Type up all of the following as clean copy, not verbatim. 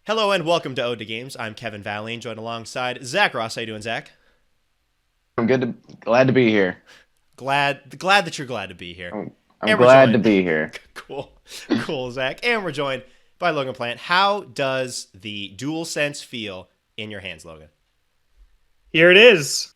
Hello and welcome to Ode to Games. I'm Kevin Valleen, joined alongside Zach Ross. How you doing, Zach? I'm glad to be here. Glad that you're glad to be here. I'm And we're glad to joined. be here. Cool, cool, Zach. And we're joined by Logan Plant. How does the DualSense feel in your hands, Logan? Here it is.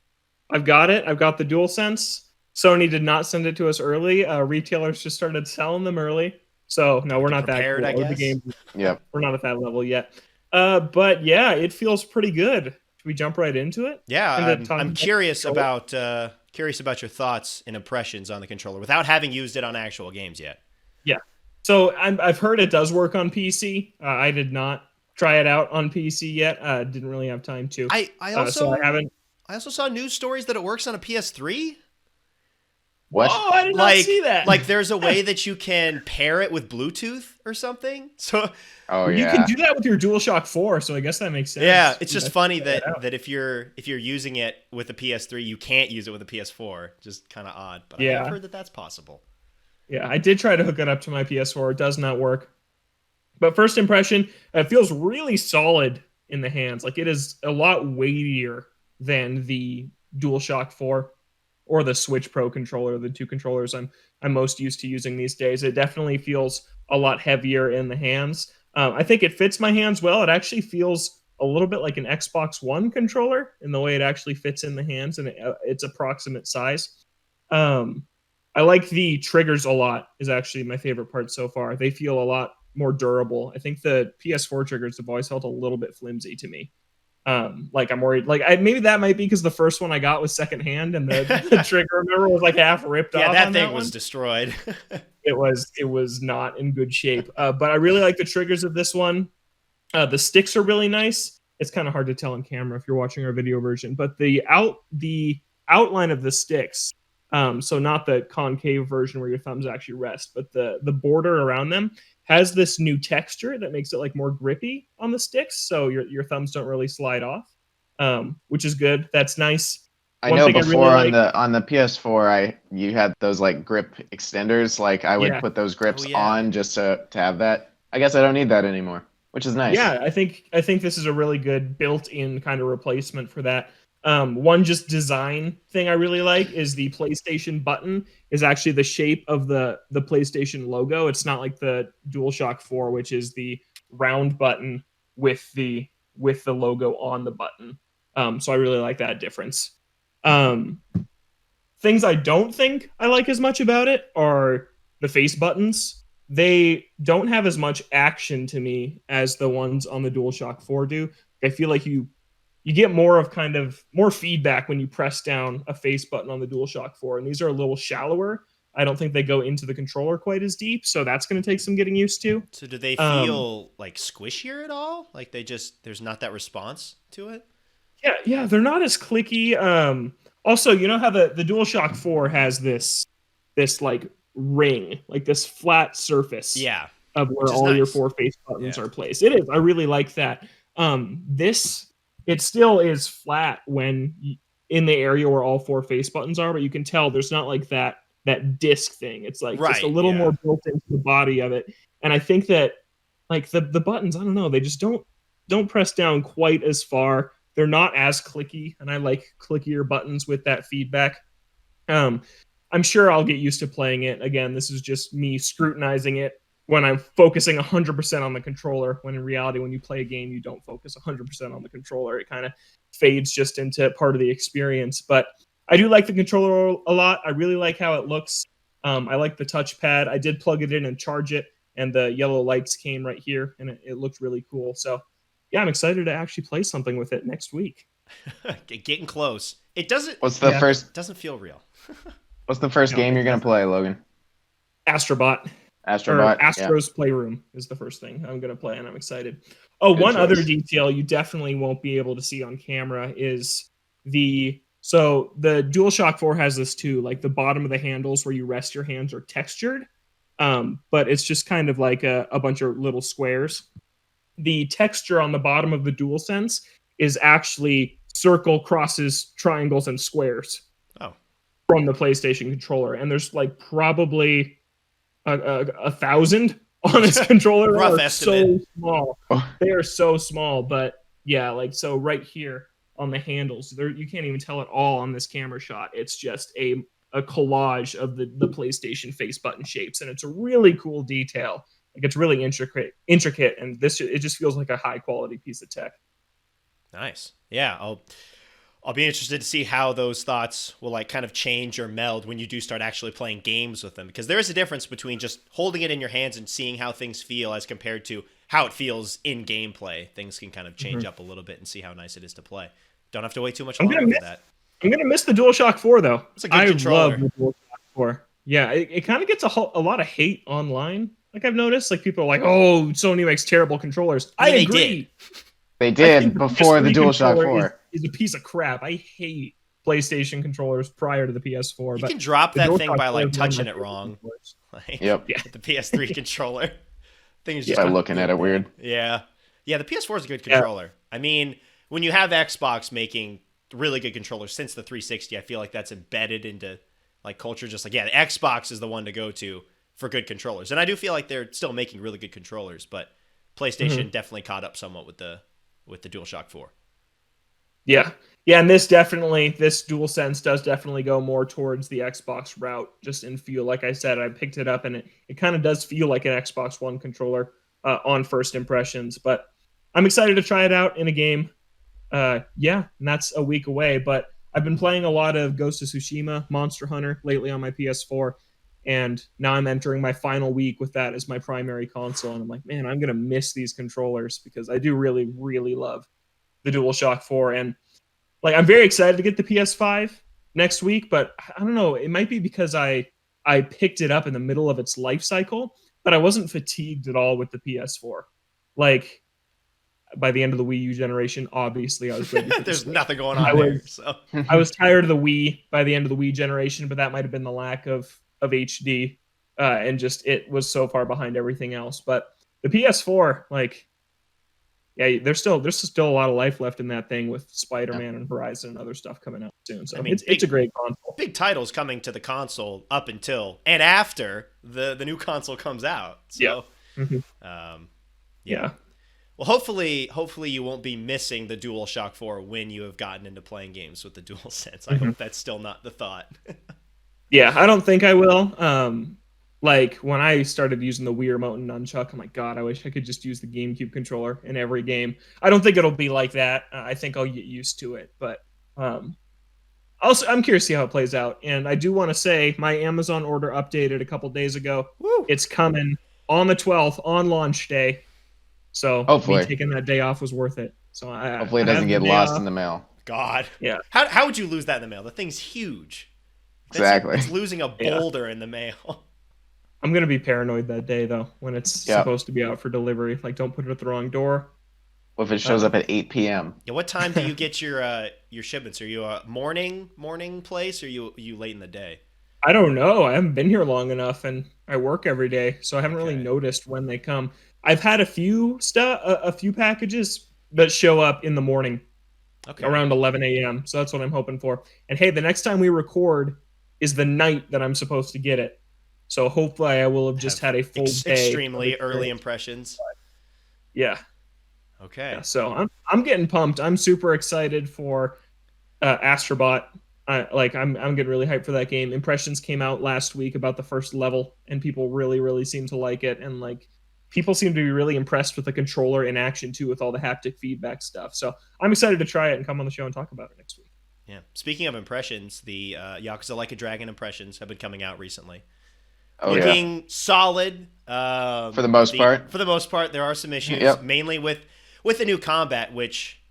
I've got it. I've got the DualSense. Sony did not send it to us early. Retailers just started selling them early. So no, we're not that Prepared, cool. I guess. The game, Yep. we're not at that level yet. But yeah, it feels pretty good. Should we jump right into it? Yeah, Into I'm curious about your thoughts and impressions on the controller without having used it on actual games yet. Yeah. So I've heard it does work on PC. I did not try it out on PC yet. Didn't really have time to. I So I haven't. also saw news stories that it works on a PS3. What? Oh, I did not see that. Like there's a way that you can pair it with Bluetooth or something. So Oh You yeah. can do that with your DualShock 4, so I guess that makes sense. yeah, it's just Let's funny check that if you're using it with a PS3, you can't use it with a PS4. Just kind of odd, but Yeah. I've heard that that's possible. Yeah, I did try to hook it up to my PS4. It does not work. But first impression, it feels really solid in the hands. Like it is a lot weightier than the DualShock 4 or the Switch Pro controller, the two controllers I'm most used to using these days. It definitely feels a lot heavier in the hands. I think it fits my hands well. It actually feels a little bit like an Xbox One controller in the way it actually fits in the hands, and its approximate size. Um, I like the triggers a lot. Is actually my favorite part so far. They feel a lot more durable. I think the PS4 triggers have always felt a little bit flimsy to me. Like I'm worried. Like maybe that might be because the first one I got was secondhand, and the trigger, remember, was like half ripped Yeah, off. that on thing that was one. destroyed. It was not in good shape. But I really like the triggers of this one. The sticks are really nice. It's kind of hard to tell on camera if you're watching our video version, but the outline of the sticks, so not the concave version where your thumbs actually rest, but the border around them has this new texture that makes it like more grippy on the sticks, so your thumbs don't really slide off, which is good. That's nice. I One know thing I before really like, on the PS4 you had those like grip extenders. Like I would yeah, put those grips Oh, yeah. on just to have that. I guess I don't need that anymore, which is nice. yeah, I think this is a really good built-in kind of replacement for that. One just design thing I really like is the PlayStation button is actually the shape of the PlayStation logo. It's not like the DualShock 4, which is the round button with the logo on the button. So I really like that difference. Um, Things I don't think I like as much about it are the face buttons. They don't have as much action to me as the ones on the DualShock 4 do. I feel like you get more of kind of more feedback when you press down a face button on the DualShock 4, and these are a little shallower. I don't think they go into the controller quite as deep, so that's going to take some getting used to. So do they Um, feel like squishier at all? Like there's not that response to it? yeah, they're not as clicky. Also, you know how the DualShock 4 has this like ring, like this flat surface Yeah, of which where is all your nice. four face buttons Yeah. are placed. It is. I really like that. This it still is flat in the area where all four face buttons are, but you can tell there's not like that disc thing. It's like just a Right, little yeah. more built into the body of it. And I think that like the buttons, I don't know, they just don't press down quite as far. They're not as clicky, and I like clickier buttons with that feedback. Um, I'm sure I'll get used to playing it. Again, this is just me scrutinizing it when I'm focusing 100% on the controller, when in reality, when you play a game, you don't focus 100% on the controller. It kind of fades just into part of the experience. But I do like the controller a lot. I really like how it looks. I like the touchpad. I did plug it in and charge it, and the yellow lights came right here, and it looked really cool. So, yeah, I'm excited to actually play something with it next week. Getting close. It doesn't What's the Yeah. first doesn't feel real. What's the first No, game it you're gonna doesn't. play, Logan? Astrobot. Or Astrobot. Yeah. Astro's Playroom is the first thing I'm going to play, and I'm excited. Oh, Good one other choice. detail you definitely won't be able to see on camera is the DualShock 4 has this too, like the bottom of the handles where you rest your hands are textured, but it's just kind of like a bunch of little squares. The texture on the bottom of the DualSense is actually circle, crosses, triangles, and squares Oh. from the PlayStation controller, and there's like probably 1,000 on this controller. Rough They are estimate. so small. They are so small, but yeah, like so right here on the handles, there you can't even tell at all on this camera shot. It's just a collage of the PlayStation face button shapes, and it's a really cool detail. Like it's really intricate, and it just feels like a high quality piece of tech. Nice. Yeah, I'll be interested to see how those thoughts will like kind of change or meld when you do start actually playing games with them, because there is a difference between just holding it in your hands and seeing how things feel as compared to how it feels in gameplay. Things can kind of change up a little bit and see how nice it is to play. Don't have to wait too much longer for that. I'm gonna miss the DualShock 4 though. It's a good controller. Love the DualShock 4. Yeah, it kind of gets a lot of hate online. Like I've noticed, like people are like, "Oh, Sony makes terrible controllers." I agree. They did before the DualShock 4. Is a piece of crap. I hate PlayStation controllers prior to the PS4. You can drop that thing by like touching it wrong. Like, yep. The PS3 controller. Thing is just by looking at it weird. Yeah. Yeah, the PS4 is a good controller. I mean, when you have Xbox making really good controllers since the 360, I feel like that's embedded into like culture. Just like, yeah, the Xbox is the one to go to for good controllers. And I do feel like they're still making really good controllers, but PlayStation definitely caught up somewhat with the DualShock 4. Yeah. Yeah, and this DualSense does definitely go more towards the Xbox route, just in feel. Like I said, I picked it up, and it kind of does feel like an Xbox One controller on first impressions. But I'm excited to try it out in a game. Yeah, and that's a week away. But I've been playing a lot of Ghost of Tsushima, Monster Hunter lately on my PS4, and now I'm entering my final week with that as my primary console. And I'm like, man, I'm going to miss these controllers because I do really, really love the DualShock 4. And like, I'm very excited to get the PS5 next week, but I don't know. It might be because I picked it up in the middle of its life cycle, but I wasn't fatigued at all with the PS4. Like, by the end of the Wii U generation, obviously I was ready. There's nothing going on there. So I was tired of the Wii by the end of the Wii generation, but that might have been the lack of HD, and just it was so far behind everything else. But the PS4, like, yeah, there's still a lot of life left in that thing with Spider-Man and Horizon and other stuff coming out soon. So I mean, it's a great console. Big titles coming to the console up until and after the new console comes out. So, yeah. Well, hopefully you won't be missing the DualShock 4 when you have gotten into playing games with the DualSense. I hope that's still not the thought. Yeah, I don't think I will. Like when I started using the Wii Remote and Nunchuck, I'm like, God, I wish I could just use the GameCube controller in every game. I don't think it'll be like that. I think I'll get used to it, but also I'm curious to see how it plays out. And I do want to say my Amazon order updated a couple days ago. Woo. It's coming on the 12th on launch day. So hopefully me taking that day off was worth it. So hopefully it doesn't get lost in the mail. God, yeah. How would you lose that in the mail? The thing's huge. Exactly. It's losing a boulder in the mail. I'm gonna be paranoid that day though when it's supposed to be out for delivery. Like, don't put it at the wrong door. What if it shows up at 8 p.m.? Yeah. What time do you get your shipments? Are you a morning place, or you late in the day? I don't know. I haven't been here long enough, and I work every day, so I haven't really noticed when they come. I've had a few packages that show up in the morning, around 11 a.m. So that's what I'm hoping for. And hey, the next time we record is the night that I'm supposed to get it. So hopefully I will have just had a full day. Extremely early impressions. Yeah. Okay. Yeah, so I'm getting pumped. I'm super excited for Astrobot. I'm getting really hyped for that game. Impressions came out last week about the first level, and people really, really seem to like it. And like, people seem to be really impressed with the controller in action too, with all the haptic feedback stuff. So I'm excited to try it and come on the show and talk about it next week. Yeah. Speaking of impressions, the Yakuza Like a Dragon impressions have been coming out recently. Looking solid. For the most part. For the most part, there are some issues, mainly with the new combat, which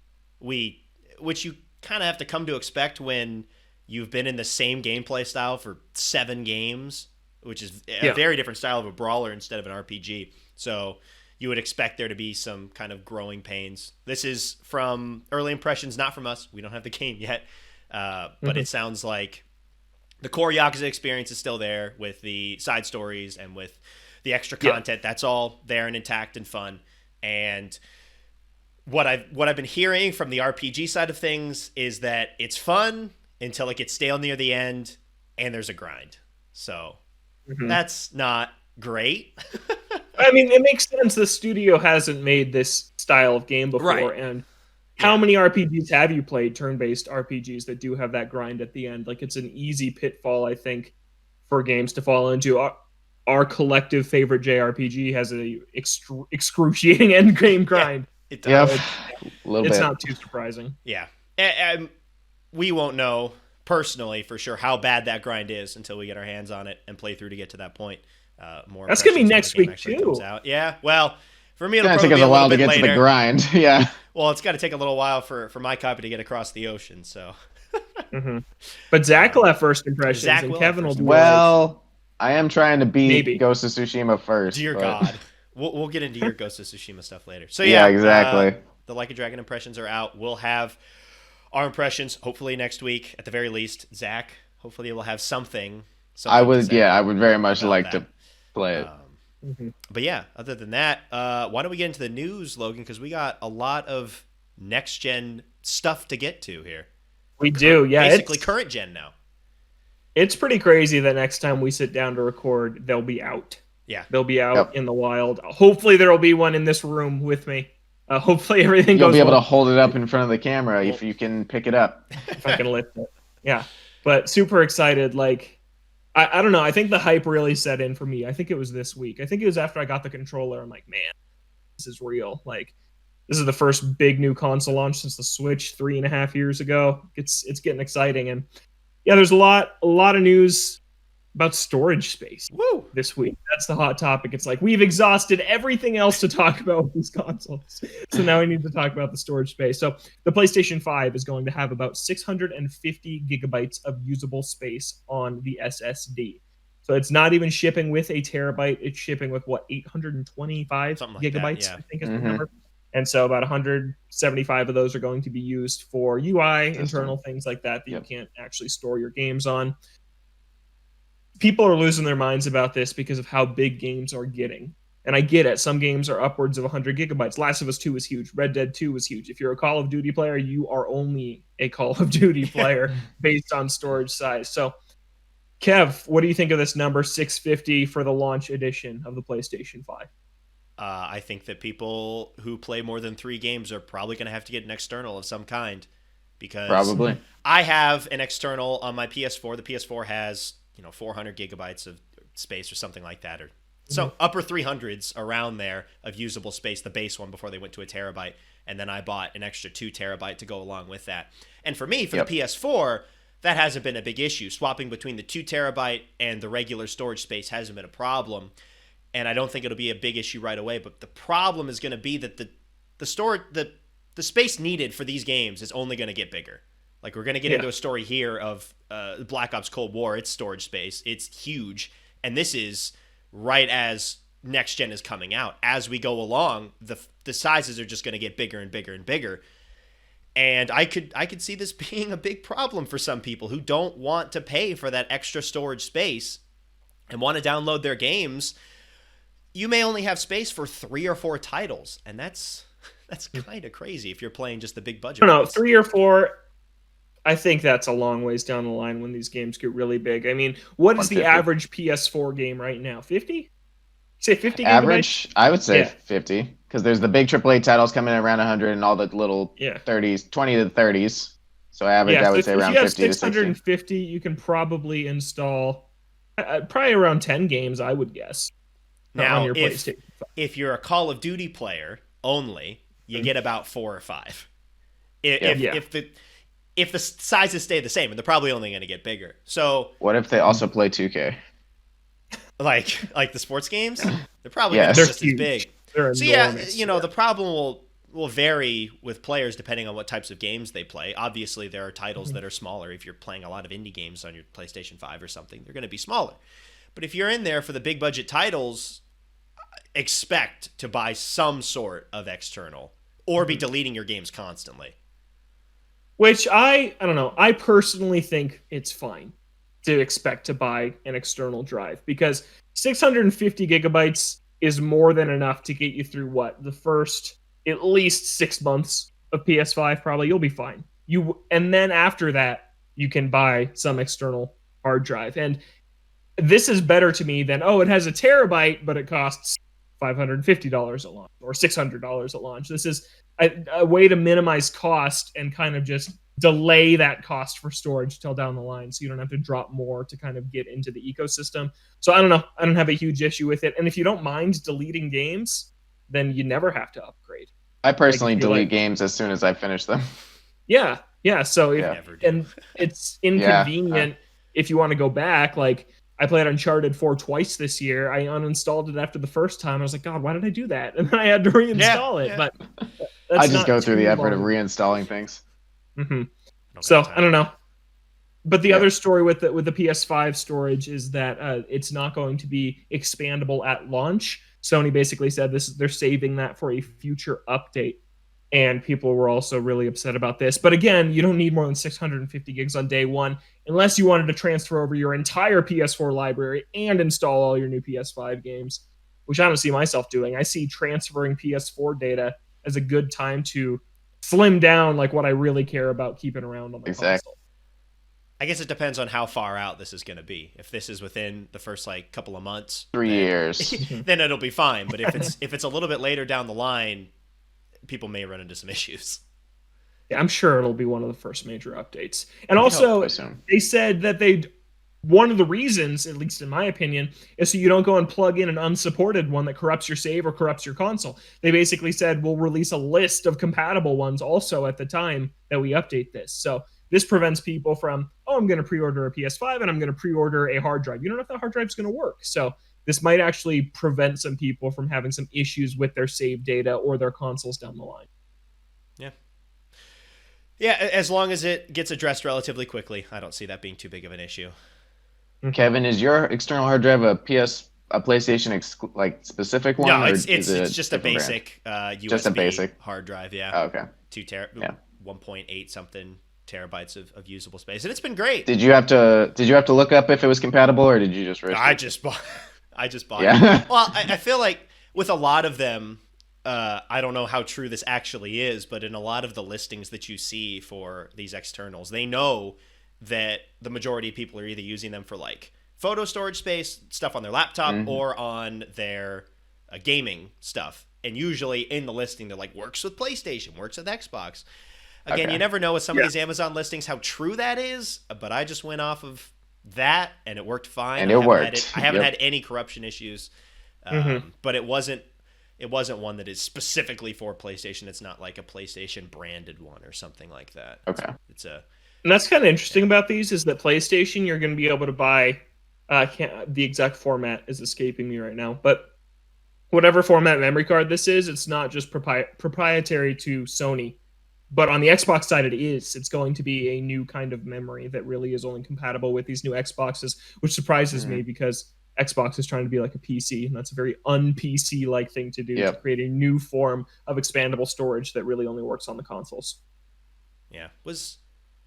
you kind of have to come to expect when you've been in the same gameplay style for 7 games, which is a very different style of a brawler instead of an RPG. So you would expect there to be some kind of growing pains. This is from early impressions, not from us. We don't have the game yet, but it sounds like the core Yakuza experience is still there with the side stories and with the extra content. That's all there and intact and fun. And what I've been hearing from the RPG side of things is that it's fun until it gets stale near the end and there's a grind. So that's not great. I mean, it makes sense. The studio hasn't made this style of game before, Right. and how many RPGs have you played, turn-based RPGs that do have that grind at the end? Like, it's an easy pitfall, I think, for games to fall into. Our collective favorite JRPG has a excruciating end game grind. It does. Yep. A little It's bit. not too surprising. Yeah. And we won't know personally for sure how bad that grind is until we get our hands on it and play through to get to that point. More That's gonna be impressions when next the game week, actually too. comes out. Yeah. Well, for me, It's it'll gonna probably take be us a while little to bit get to later. the grind. Yeah. Well, it's got to take a little while for my copy to get across the ocean. So. Mm-hmm. But Zach will have first impressions, Zach and will Kevin have will first do Well, I am trying to beat Maybe. Ghost of Tsushima first. Dear but- God. We'll get into your Ghost of Tsushima stuff later. So yeah, exactly. The Like a Dragon impressions are out. We'll have our impressions hopefully next week at the very least. Zach, hopefully we'll have something. I to would, say I would very much about like that. to play it. Mhm. But yeah, other than that, why don't we get into the news, Logan? Because we got a lot of next gen stuff to get to here. We do, yeah. Basically current gen now. It's pretty crazy that next time we sit down to record, they'll be out. Yeah. They'll be out Yep. in the wild. Hopefully, there will be one in this room with me. Hopefully, everything You'll goes be able well. to hold it up in front of the camera if you can pick it up. If I can lift it. Yeah. But super excited. Like, I don't know. I think the hype really set in for me. I think it was this week. I think it was after I got the controller. I'm like, man, this is real. Like, this is the first big new console launch since the Switch 3.5 years ago. It's getting exciting. And yeah, there's a lot of news about storage space Woo! this week. That's the hot topic. It's like we've exhausted everything else to talk about with these consoles. So now we need to talk about the storage space. So the PlayStation 5 is going to have about 650 gigabytes of usable space on the SSD. So it's not even shipping with a terabyte. It's shipping with 825 Something like that, gigabytes, yeah. I think is the Mhm. number. And so about 175 of those are going to be used for UI, System. internal things like that Yep. you can't actually store your games on. People are losing their minds about this because of how big games are getting. And I get it. Some games are upwards of 100 gigabytes. Last of Us 2 is huge. Red Dead 2 is huge. If you're a Call of Duty player, you are only a Call of Duty player based on storage size. So, Kev, what do you think of this number 650 for the launch edition of the PlayStation 5? I think that people who play more than 3 games are probably going to have to get an external of some kind because Probably. I have an external on my PS4. The PS4 has 400 gigabytes of space or something like that, or so upper 300s around there of usable space, the base one before they went to a terabyte, and then I bought an extra 2 terabyte to go along with that. And for me, for the PS4, that hasn't been a big issue. Swapping between the 2 terabyte and the regular storage space hasn't been a problem, and I don't think it'll be a big issue right away. But the problem is going to be that the space needed for these games is only going to get bigger. Like, we're going to get into a story here of Black Ops Cold War, its storage space. It's huge. And this is right as next gen is coming out. As we go along, the sizes are just going to get bigger and bigger and bigger. And I could see this being a big problem for some people who don't want to pay for that extra storage space and want to download their games. You may only have space for 3 or 4 titles, and that's kind of crazy if you're playing just the big budget. I don't know, ones. 3 or 4. I think that's a long ways down the line when these games get really big. I mean, what is the 150. average PS4 game right now? 50? Say 50 gigabytes? Average, I would say Yeah. 50, because there's the big AAA titles coming in around 100 and all the little 30s, 20 to 30s. So average, I would say around if you have 50 to 60. 650, you can probably install probably around 10 games, I would guess. Now, on your if PlayStation 5. if you're a Call of Duty player only, you get about 4 or 5. If the sizes stay the same, and they're probably only going to get bigger. So What if they also play 2K? like the sports games, they're probably Yes. gonna be They're just huge. as big. They're So yeah, enormous. the problem will vary with players depending on what types of games they play. Obviously, there are titles that are smaller. If you're playing a lot of indie games on your PlayStation 5 or something, they're going to be smaller. But if you're in there for the big budget titles, expect to buy some sort of external or be deleting your games constantly. Which I don't know. I personally think it's fine to expect to buy an external drive because 650 gigabytes is more than enough to get you through the first at least 6 months of PS5. Probably you'll be fine. And then after that, you can buy some external hard drive. And this is better to me than it has a terabyte, but it costs $550 at launch or $600 at launch. This is a way to minimize cost and kind of just delay that cost for storage till down the line, so you don't have to drop more to kind of get into the ecosystem. So I don't know. I don't have a huge issue with it. And if you don't mind deleting games, then you never have to upgrade. I personally delete games as soon as I finish them. Yeah. So and it's inconvenient if you want to go back. Like, I played Uncharted 4 twice this year. I uninstalled it after the first time. I was like, God, why did I do that? And then I had to reinstall it. But I just go through the effort of reinstalling things. Mm-hmm. So I don't know. But the other story with the PS5 storage is that it's not going to be expandable at launch. Sony basically said they're saving that for a future update. And people were also really upset about this. But again, you don't need more than 650 gigs on day one, unless you wanted to transfer over your entire PS4 library and install all your new PS5 games, which I don't see myself doing. I see transferring PS4 data as a good time to slim down like what I really care about keeping around on the console. I guess it depends on how far out this is going to be. If this is within the first couple of months, 3 years, then it'll be fine. But if it's a little bit later down the line, people may run into some issues. Yeah, I'm sure it'll be one of the first major updates. And also, they said that one of the reasons, at least in my opinion, is so you don't go and plug in an unsupported one that corrupts your save or corrupts your console. They basically said we'll release a list of compatible ones also at the time that we update this. So this prevents people from, I'm going to pre-order a PS5 and I'm going to pre-order a hard drive. You don't know if that hard drive is going to work. So this might actually prevent some people from having some issues with their save data or their consoles down the line. Yeah, as long as it gets addressed relatively quickly, I don't see that being too big of an issue. Kevin, is your external hard drive a PlayStation specific one? No, it's just a basic USB hard drive. Yeah. Oh, okay. 1.8 something terabytes of usable space, and it's been great. Did you have to look up if it was compatible, or did you just? I just bought it. Well, I feel like with a lot of them, I don't know how true this actually is, but in a lot of the listings that you see for these externals, they know that the majority of people are either using them for photo storage space, stuff on their laptop, or on their gaming stuff. And usually in the listing, they're works with PlayStation, works with Xbox. Again, you never know with some of these Amazon listings how true that is, but I just went off of that, and it worked fine. And it worked. I haven't had any corruption issues, but it wasn't one that is specifically for PlayStation. It's not like a PlayStation branded one or something like that. Okay. And that's kind of interesting about these is that PlayStation, you're going to be able to buy, the exact format is escaping me right now, but whatever format memory card this is, it's not just proprietary to Sony. But on the Xbox side, it's going to be a new kind of memory that really is only compatible with these new Xboxes, which surprises me because Xbox is trying to be like a PC, and that's a very un-PC-like thing to do, to create a new form of expandable storage that really only works on the consoles. Yeah, this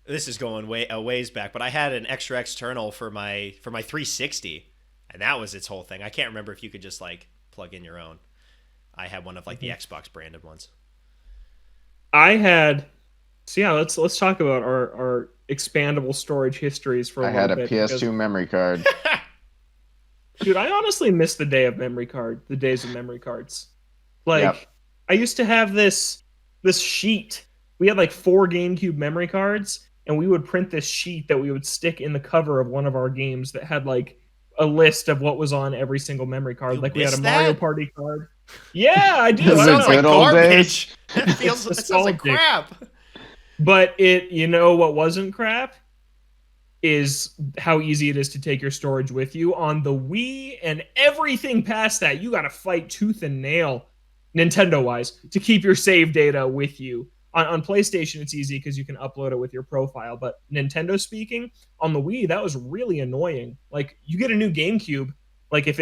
is going a ways back, but I had an extra external for my 360, and that was its whole thing. I can't remember if you could just plug in your own. I had one of the Xbox branded ones. I had, let's talk about our expandable storage histories for a little bit. I had a PS2 memory card. Dude, I honestly miss the days of memory cards. I used to have this sheet. We had 4 GameCube memory cards, and we would print this sheet that we would stick in the cover of one of our games that had a list of what was on every single memory card. We had a Mario Party card. Yeah, I do. This is good old days. It sounds like crap. But what wasn't crap is how easy it is to take your storage with you. On the Wii and everything past that, you got to fight tooth and nail, Nintendo-wise, to keep your save data with you. On PlayStation, it's easy because you can upload it with your profile. But Nintendo speaking, on the Wii, that was really annoying. You get a new GameCube, if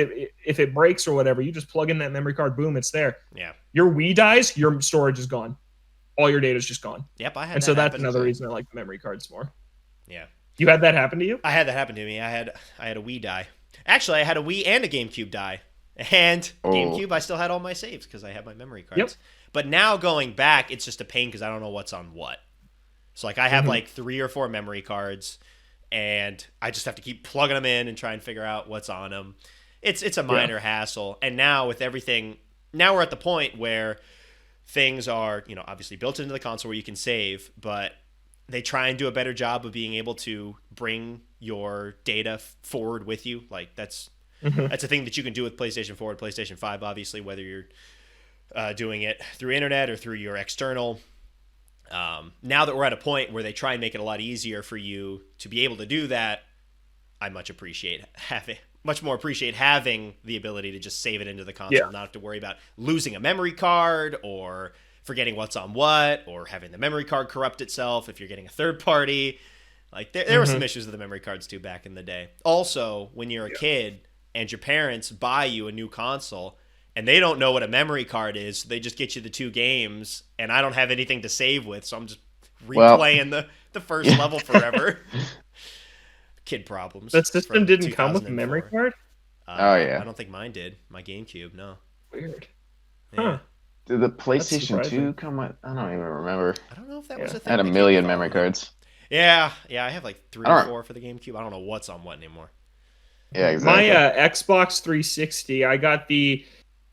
it breaks or whatever, you just plug in that memory card, boom, it's there. Yeah. Your Wii dies, your storage is gone. All your data is just gone. Yep, I had. And so that's another reason I like the memory cards more. Yeah. You had that happen to you? I had that happen to me. I had a Wii die. Actually, I had a Wii and a GameCube die. And GameCube, I still had all my saves because I had my memory cards. Yep. But now going back, it's just a pain because I don't know what's on what. So I have 3 or 4 memory cards, and I just have to keep plugging them in and try and figure out what's on them. it's a minor hassle. And now with everything, now we're at the point where things are, obviously built into the console where you can save, but they try and do a better job of being able to bring your data forward with you. Like that's a thing that you can do with PlayStation 4 and PlayStation 5, obviously, whether you're doing it through internet or through your external. Now that we're at a point where they try and make it a lot easier for you to be able to do that, I much more appreciate having the ability to just save it into the console, not have to worry about losing a memory card or forgetting what's on what, or having the memory card corrupt itself if you're getting a third party. Like there were some issues with the memory cards too back in the day. Also, when you're a kid and your parents buy you a new console and they don't know what a memory card is, they just get you the 2 games, and I don't have anything to save with, so I'm just replaying the first level forever. Kid problems. The system didn't come with a memory card? I don't think mine did. My GameCube, no. Weird. Yeah. Huh. Did the PlayStation 2 come with? I don't even remember. I don't know if that was a thing. I had a million memory cards. Yeah, I have like 3 or 4 for the GameCube. I don't know what's on what anymore. Yeah, exactly. My Xbox 360, I got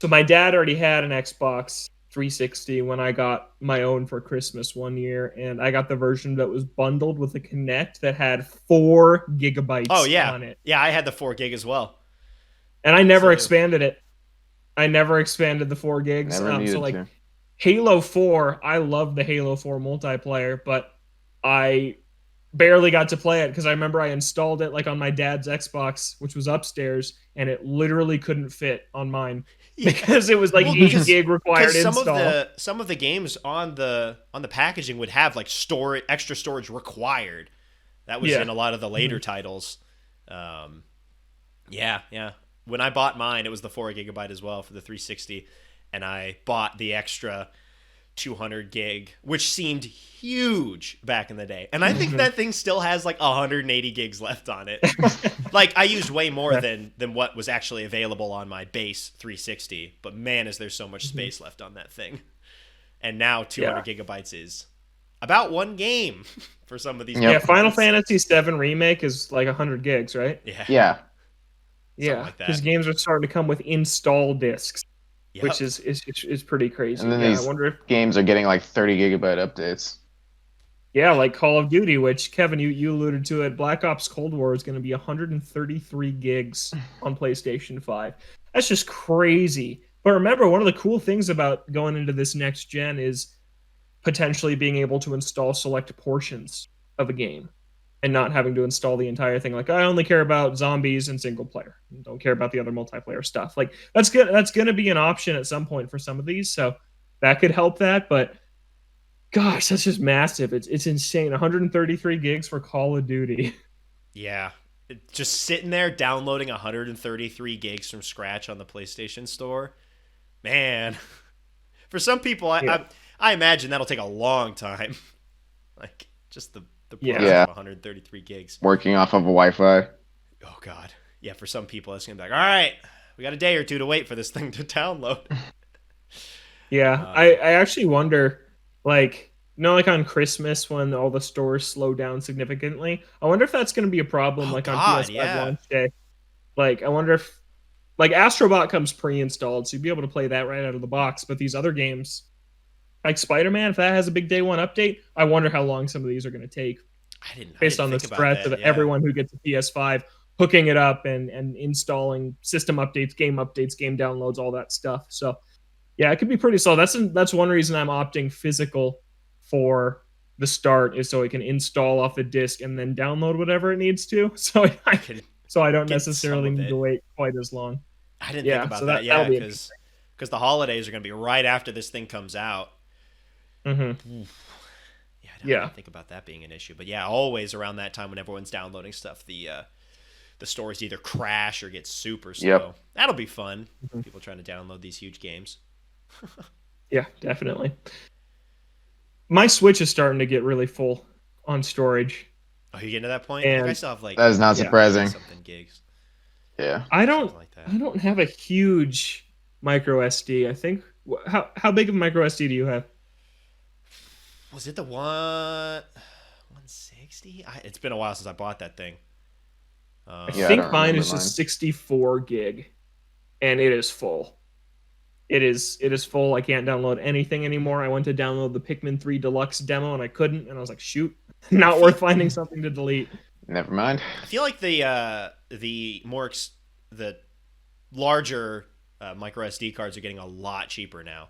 so my dad already had an Xbox 360 when I got my own for Christmas one year, and I got the version that was bundled with a Kinect that had 4 gigabytes on it. Yeah, I had the 4 gig as well. And I never expanded it. I never expanded the 4 gigs. So like to. Halo 4, I love the Halo 4 multiplayer, but I barely got to play it because I remember I installed it like on my dad's Xbox, which was upstairs, and it literally couldn't fit on mine because it was like 8 gig required install. Some of the games on the packaging would have like extra storage required. That was in a lot of the later titles. When I bought mine, it was the 4 gigabyte as well for the 360, and I bought the extra 200 gig, which seemed huge back in the day. And I think that thing still has like 180 gigs left on it. Like I used way more than what was actually available on my base 360, but man, is there so much space left on that thing. And now 200 gigabytes is about 1 game for some of these. Yeah, Final Fantasy VII Remake is like 100 gigs, right? Yeah. Yeah, because games are starting to come with install discs, which is pretty crazy. And then I wonder if games are getting like 30 gigabyte updates. Yeah, like Call of Duty, which Kevin, you alluded to it. Black Ops Cold War is going to be 133 gigs on PlayStation 5. That's just crazy. But remember, one of the cool things about going into this next gen is potentially being able to install select portions of a game and not having to install the entire thing. Like, I only care about zombies and single player. Don't care about the other multiplayer stuff. Like, that's good. That's going to be an option at some point for some of these. So that could help that. But gosh, that's just massive. It's insane. 133 gigs for Call of Duty. Yeah. Just sitting there downloading 133 gigs from scratch on the PlayStation Store. Man. For some people, I imagine that'll take a long time. Like, just the of 133 gigs. Working off of a Wi-Fi. Oh, God. Yeah, for some people, it's going to be like, all right, we got a day or two to wait for this thing to download. Yeah, I actually wonder, like, like on Christmas when all the stores slow down significantly, I wonder if that's going to be a problem on PS5 launch day. Like, I wonder if, like, Astro Bot comes pre-installed, so you'd be able to play that right out of the box, but these other games, like Spider-Man, if that has a big day one update, I wonder how long some of these are going to take. Based on the stress of everyone who gets a PS5 hooking it up and installing system updates, game downloads, all that stuff. So, yeah, it could be pretty slow. That's one reason I'm opting physical for the start, is so it can install off the disc and then download whatever it needs to. So I don't necessarily need to wait quite as long. I didn't think about that. Because the holidays are going to be right after this thing comes out. Mm-hmm. Yeah, I don't think about that being an issue. But yeah, always around that time when everyone's downloading stuff, the stores either crash or get super slow. Yep. That'll be fun. People trying to download these huge games. Yeah, definitely. My Switch is starting to get really full on storage. Oh, you getting to that point? I still have like that is not surprising. Something gigs. Yeah, I don't have a huge micro SD. I think how big of a micro SD do you have? Was it the 160? It's been a while since I bought that thing. I think mine is just 64 gig. and it is full. It is full. I can't download anything anymore. I went to download the Pikmin 3 Deluxe demo and I couldn't, and I was like, shoot, not worth finding something to delete. Never mind. I feel like the larger micro SD cards are getting a lot cheaper now.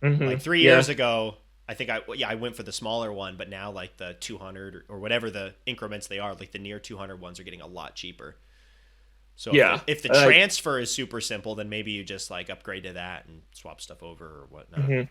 Mm-hmm. Like 3 years ago, I think I went for the smaller one, but now like the 200 or whatever the increments they are, like the near 200 ones are getting a lot cheaper. So if the transfer is super simple, then maybe you just like upgrade to that and swap stuff over or whatnot. Mm-hmm.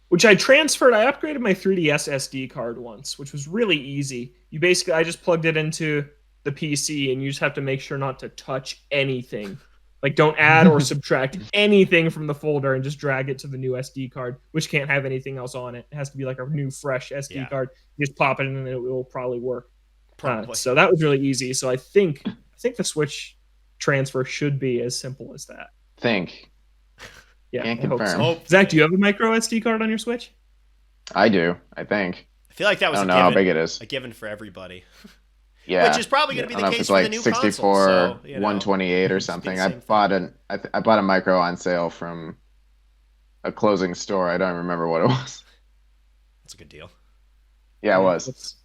Which I upgraded my 3DS SD card once, which was really easy. I just plugged it into the PC and you just have to make sure not to touch anything. Like don't add or subtract anything from the folder and just drag it to the new SD card, which can't have anything else on it. It has to be like a new fresh SD card. You just pop it in and it will probably work. So that was really easy. So I think the Switch transfer should be as simple as that. Yeah, can't confirm. So. Zach, do you have a micro SD card on your Switch? I do, I think. I feel like that was how big it is. A given for everybody. Yeah, which is probably going to be the case it's for like the new 64, console. So, 128 or something. I bought a micro on sale from a closing store. I don't remember what it was. That's a good deal. Yeah, it was.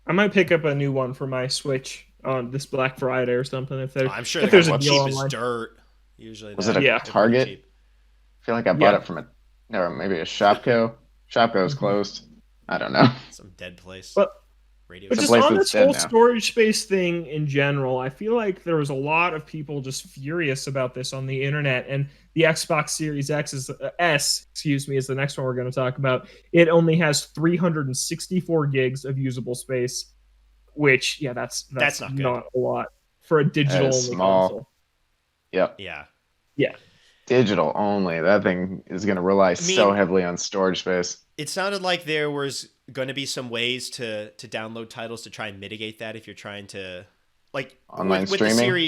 I might pick up a new one for my Switch on this Black Friday or something. I'm sure there's a deal cheap as dirt. Usually, was it a Target? I feel like I bought it from maybe a Shopko. Shopko's closed. I don't know. Some dead place. But just on this whole storage space thing in general, I feel like there was a lot of people just furious about this on the internet. And the Xbox Series S, is the next one we're going to talk about. It only has 364 gigs of usable space, which that's not good. Not a lot for a digital only console. Yep. Yeah. Digital only. That thing is going to rely so heavily on storage space. It sounded like there was going to be some ways to download titles to try and mitigate that if you're trying to like online with streaming.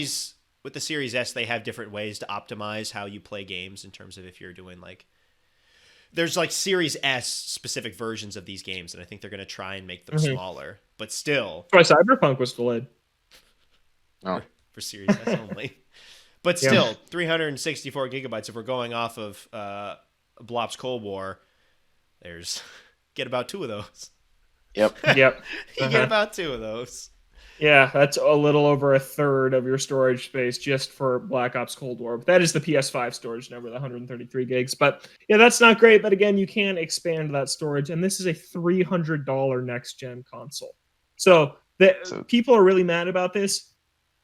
With the Series S, they have different ways to optimize how you play games in terms of if you're doing like there's like Series S specific versions of these games, and I think they're going to try and make them smaller, but still. That's why Cyberpunk was delayed. For Series S only. But still, 364 gigabytes. If we're going off of Blop's Cold War, get about 2 of those. Yep. You get about 2 of those. Yeah, that's a little over a third of your storage space just for Black Ops Cold War. But that is the PS5 storage number, the 133 gigs. But yeah, that's not great. But again, you can expand that storage. And this is a $300 next-gen console. So people are really mad about this.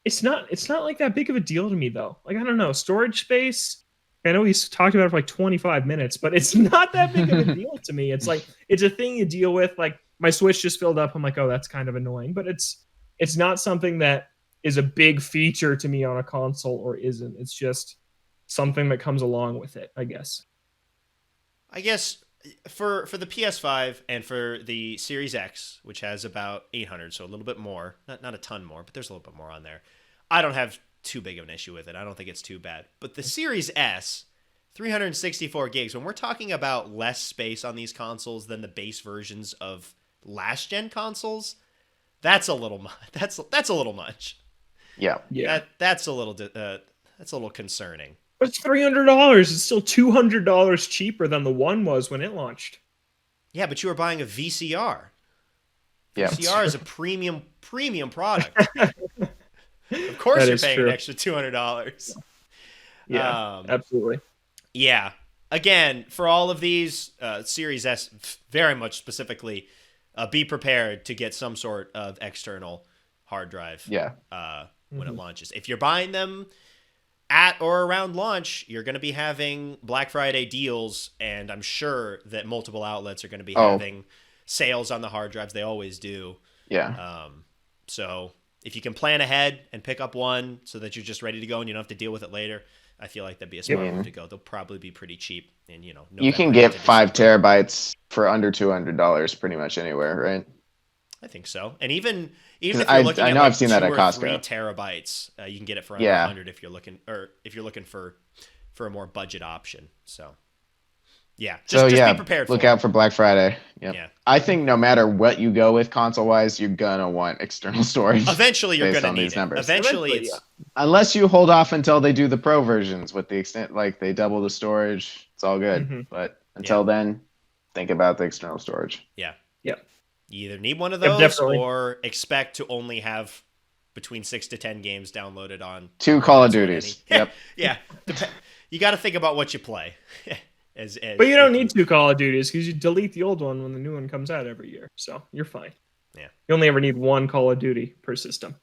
It's not like that big of a deal to me, though. Like, I don't know, storage space. I know he's talked about it for like 25 minutes, but it's not that big of a deal to me. It's like, it's a thing you deal with. Like, my Switch just filled up. I'm like, oh, that's kind of annoying. But it's not something that is a big feature to me on a console or isn't. It's just something that comes along with it, I guess. I guess for the PS5 and for the Series X, which has about 800, so a little bit more, not a ton more, but there's a little bit more on there. I don't have too big of an issue with it. I don't think it's too bad. But the Series S, 364 gigs, when we're talking about less space on these consoles than the base versions of last gen consoles, that's a little that's a little much. Yeah. That's a little concerning. But it's $300. It's still $200 cheaper than the one was when it launched. Yeah, but you were buying a VCR. Yeah. VCR is a premium product. Of course, you're paying an extra $200. Yeah, absolutely. Yeah. Again, for all of these, Series S, very much specifically, be prepared to get some sort of external hard drive. Yeah. When it launches, if you're buying them at or around launch, you're going to be having Black Friday deals, and I'm sure that multiple outlets are going to be having sales on the hard drives. They always do. Yeah. So if you can plan ahead and pick up one so that you're just ready to go and you don't have to deal with it later, I feel like that'd be a smart way to go. They'll probably be pretty cheap, and you can get 5 terabytes for under $200 pretty much anywhere, right? I think so. And even if you're looking at I've seen that at Costco. 3 terabytes, you can get it for under 100 if you're looking for a more budget option. So Yeah. Just be prepared for look out for Black Friday. Yep. Yeah. I think no matter what you go with console-wise, you're gonna want external storage. Eventually, you're based gonna on need these it. numbers. Eventually, it's unless you hold off until they do the pro versions with the extent like they double the storage, it's all good. But until then, think about the external storage. Yeah. Yep. You either need one of those or expect to only have between 6 to 10 games downloaded on 2 Call of Duties. Yep. Yeah. You got to think about what you play. But you don't need 2 Call of Duties because you delete the old one when the new one comes out every year. So you're fine. Yeah. You only ever need 1 Call of Duty per system.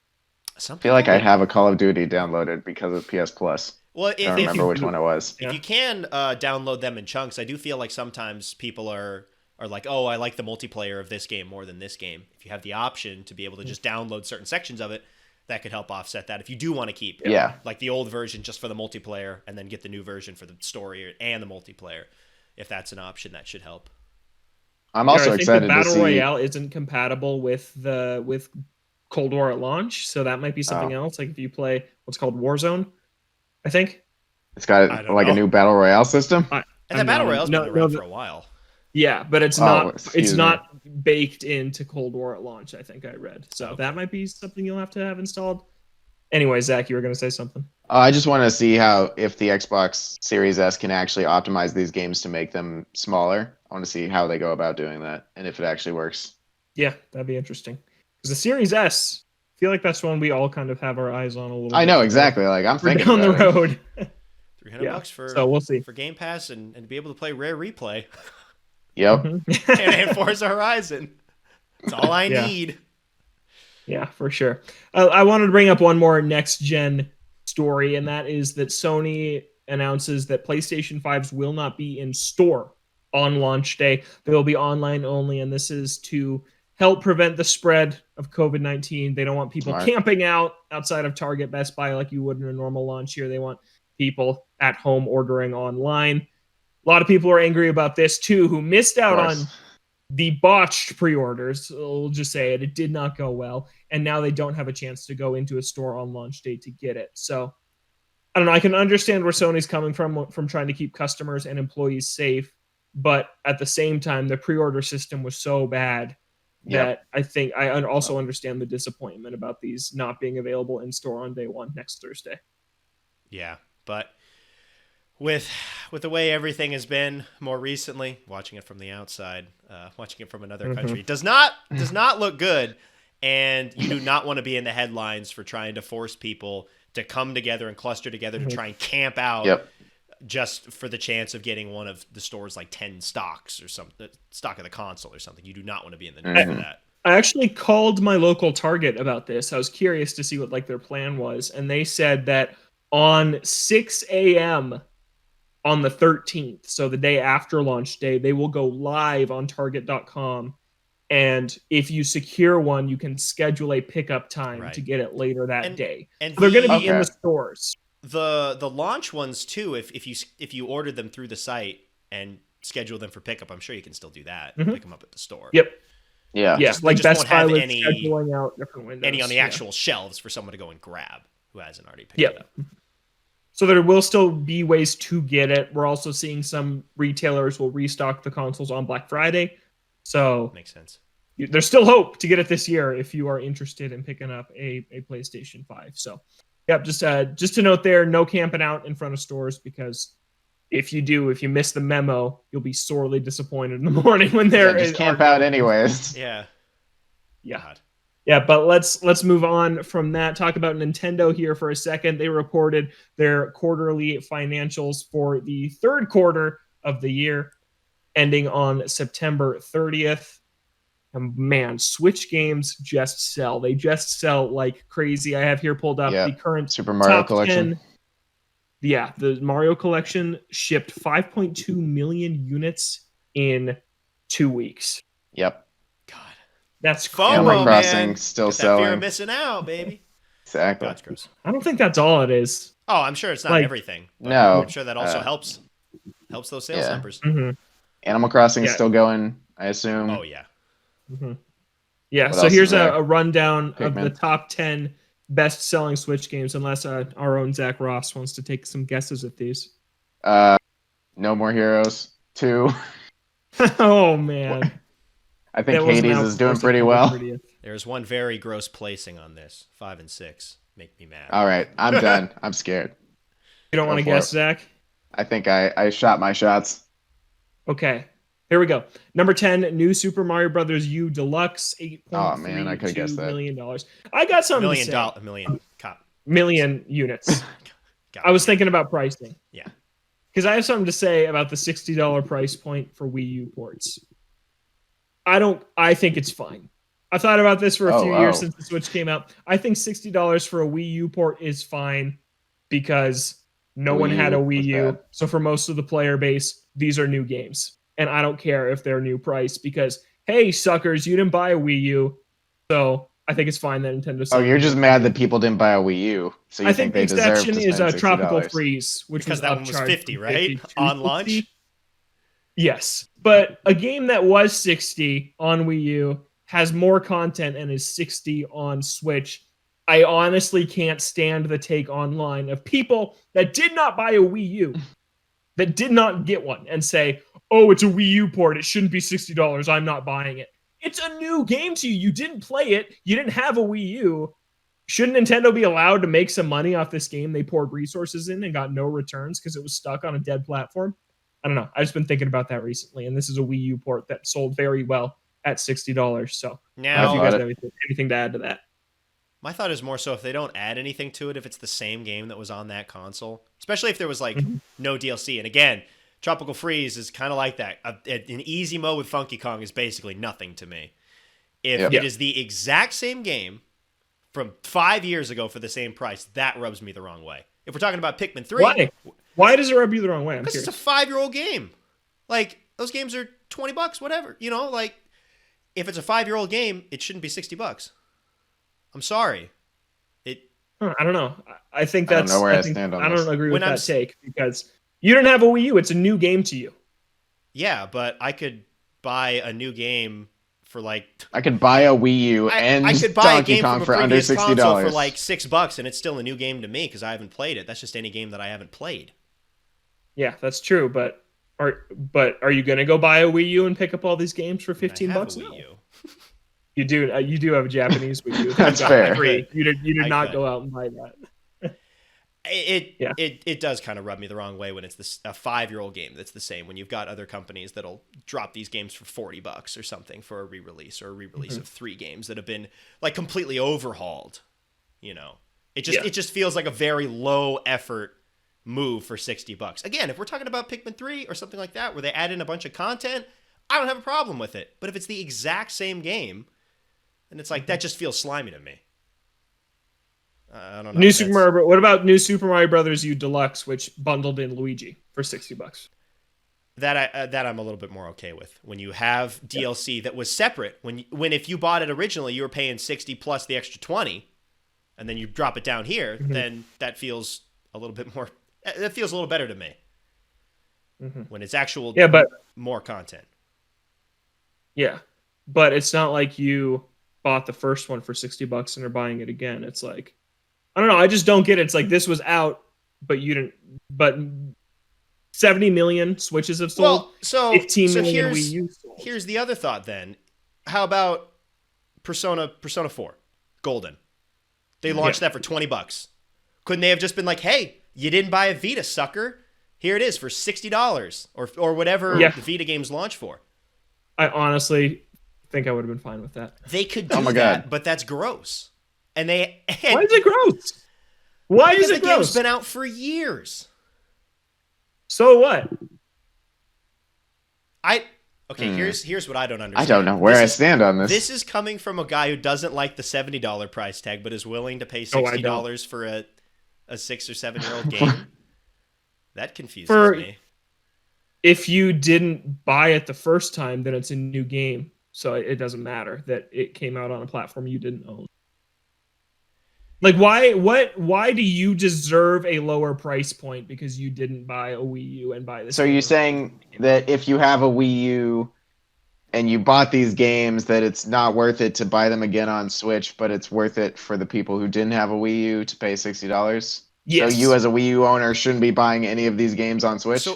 I feel like I have a Call of Duty downloaded because of PS Plus. Well, I don't remember which one it was. If you can download them in chunks, I do feel like sometimes people are like, oh, I like the multiplayer of this game more than this game. If you have the option to be able to just download certain sections of it, that could help offset that. If you do want to keep like the old version just for the multiplayer and then get the new version for the story and the multiplayer, if that's an option, that should help. I'm also excited the to see Battle Royale isn't compatible with Cold War at launch, so that might be something else. Like if you play what's called Warzone, I think it's got like a new Battle Royale system. And the Battle Royale's been around for a while. Yeah, but it's not baked into Cold War at launch, I think I read. So that might be something you'll have to have installed. Anyway, Zach, you were going to say something. I just want to see if the Xbox Series S can actually optimize these games to make them smaller. I want to see how they go about doing that and if it actually works. Yeah, that'd be interesting. Because the Series S, I feel like that's one we all kind of have our eyes on a little bit. I know, exactly. Like I'm thinking down the road. $300 for so we'll see. For Game Pass and be able to play Rare Replay. Yep. and Forza Horizon. That's all I need. Yeah, for sure. I wanted to bring up one more next-gen story, and that is that Sony announces that PlayStation 5s will not be in store on launch day. They will be online only, and this is to help prevent the spread of COVID-19. They don't want people camping out outside of Target, Best Buy like you would in a normal launch year. They want people at home ordering online. A lot of people are angry about this, too, who missed out on the botched pre-orders. We'll just say it. It did not go well. And now they don't have a chance to go into a store on launch day to get it. So, I don't know. I can understand where Sony's coming from trying to keep customers and employees safe. But at the same time, the pre-order system was so bad that I think I also understand the disappointment about these not being available in store on day one next Thursday. Yeah, but with the way everything has been more recently, watching it from the outside, watching it from another country, does not look good. And you do not want to be in the headlines for trying to force people to come together and cluster together to try and camp out just for the chance of getting one of the store's like 10 stocks or something, stock of the console or something. You do not want to be in the news for that. I actually called my local Target about this. I was curious to see what like their plan was. And they said that on 6 a.m. on the 13th, so the day after launch day, they will go live on Target.com. And if you secure one, you can schedule a pickup time to get it later that day. And so they're going to be in the stores. The launch ones too. If you ordered them through the site and schedule them for pickup, I'm sure you can still do that. And pick them up at the store. Yep. Yeah. Yeah. Like Best Buy was scheduling out different windows. Any on the actual shelves for someone to go and grab who hasn't already picked it up. So there will still be ways to get it. We're also seeing some retailers will restock the consoles on Black Friday. So makes sense. There's still hope to get it this year if you are interested in picking up a PlayStation 5. So, just to note there, no camping out in front of stores, because if you miss the memo, you'll be sorely disappointed in the morning when just camp out anyways. Yeah. God. Yeah, but let's move on from that. Talk about Nintendo here for a second. They reported their quarterly financials for the third quarter of the year, ending on September 30th. And man, Switch games just sell. They just sell like crazy. I have here pulled up the current Super Mario Collection. 10. The Mario Collection shipped 5.2 million units in 2 weeks. Yep. God. That's FOMO, Animal Crossing man. still Get that selling. fear of missing out, baby. Exactly. That's gross. I don't think that's all it is. Oh, I'm sure it's not everything. No. I'm sure that also helps those sales numbers. Mm-hmm. Animal Crossing is still going, I assume. Oh, yeah. Mm-hmm. Yeah, What so else here's is there? a rundown of Pikmin. the top 10 best-selling Switch games, unless our own Zach Ross wants to take some guesses at these. No More Heroes, 2. Oh man. I think Hades is doing pretty well. There's one very gross placing on this. 5 and 6 make me mad. All right, I'm done. I'm scared. You don't want to guess, Zach? I think I shot my shots. Okay. Here we go. Number 10, New Super Mario Brothers U Deluxe, $8.32 million. I got something to say. Million units. I was thinking about pricing. Yeah. Because I have something to say about the $60 price point for Wii U ports. I think it's fine. I've thought about this for a few years since the Switch came out. I think $60 for a Wii U port is fine because no one had a Wii U. So for most of the player base, these are new games. And I don't care if they're new price because, hey, suckers, you didn't buy a Wii U. So I think it's fine that Nintendo. Oh, you're just mad that people didn't buy a Wii U. So you I think they the deserve exception to is spend $60. Tropical Freeze, which because was that one was 50, right? On launch? Yes. But a game that was 60 on Wii U has more content and is 60 on Switch. I honestly can't stand the take online of people that did not buy a Wii U, that did not get one, and say, oh, it's a Wii U port. It shouldn't be $60. I'm not buying it. It's a new game to you. You didn't play it. You didn't have a Wii U. Shouldn't Nintendo be allowed to make some money off this game they poured resources in and got no returns because it was stuck on a dead platform? I don't know. I've just been thinking about that recently, and this is a Wii U port that sold very well at $60. So now, if you guys have anything to add to that? My thought is more so if they don't add anything to it, if it's the same game that was on that console, especially if there was like no DLC. And again, Tropical Freeze is kind of like that. An easy mode with Funky Kong is basically nothing to me. If it is the exact same game from 5 years ago for the same price, that rubs me the wrong way. If we're talking about Pikmin 3... Why does it rub you the wrong way? Because it's a 5-year-old game. Like, those games are $20, whatever. You know, like, if it's a 5-year-old game, it shouldn't be $60. I'm sorry. I don't know. I think that's... I don't know where I stand on this. I don't agree with that take because... You don't have a Wii U. It's a new game to you. Yeah, but I could buy a new game for like... I could buy a Wii U and I could buy Donkey Kong for under $60 for like $6, and it's still a new game to me because I haven't played it. That's just any game that I haven't played. Yeah, that's true. But are you going to go buy a Wii U and pick up all these games for $15? Wii U. You do. You do have a Japanese Wii U. That's fair. You did not go out and buy that. It does kind of rub me the wrong way when it's a 5-year-old game that's the same, when you've got other companies that'll drop these games for $40 or something for a re-release of 3 games that have been like completely overhauled. You know, it just feels like a very low effort move for $60. Again, if we're talking about Pikmin 3 or something like that where they add in a bunch of content, I don't have a problem with it. But if it's the exact same game, then it's like that just feels slimy to me. I don't know. What about New Super Mario Brothers U Deluxe, which bundled in Luigi for $60? That I'm a little bit more okay with. When you have DLC that was separate, when if you bought it originally, you were paying $60 plus the extra $20, and then you drop it down here, then that feels a little bit more. That feels a little better to me. When it's actual, but more content. Yeah, but it's not like you bought the first one for $60 and are buying it again. It's like, I don't know. I just don't get it. It's like this was out, but you didn't. But 70 million Switches have sold. Well, so 15 million Wii U sold. Here's the other thought. Then, how about Persona 4 Golden? They launched that for $20. Couldn't they have just been like, "Hey, you didn't buy a Vita, sucker. Here it is for $60 or whatever the Vita games launch for." I honestly think I would have been fine with that. They could do that, but that's gross. Why is it gross? Why is it gross? The game's been out for years. So what? Here's what I don't understand. I don't know where I stand on this. This is coming from a guy who doesn't like the $70 price tag, but is willing to pay $60 for a 6 or 7-year-old game. That confuses me. If you didn't buy it the first time, then it's a new game. So it doesn't matter that it came out on a platform you didn't own. Like, why do you deserve a lower price point because you didn't buy a Wii U and buy this? So you're saying that if you have a Wii U and you bought these games, that it's not worth it to buy them again on Switch, but it's worth it for the people who didn't have a Wii U to pay $60? Yes. So you as a Wii U owner shouldn't be buying any of these games on Switch?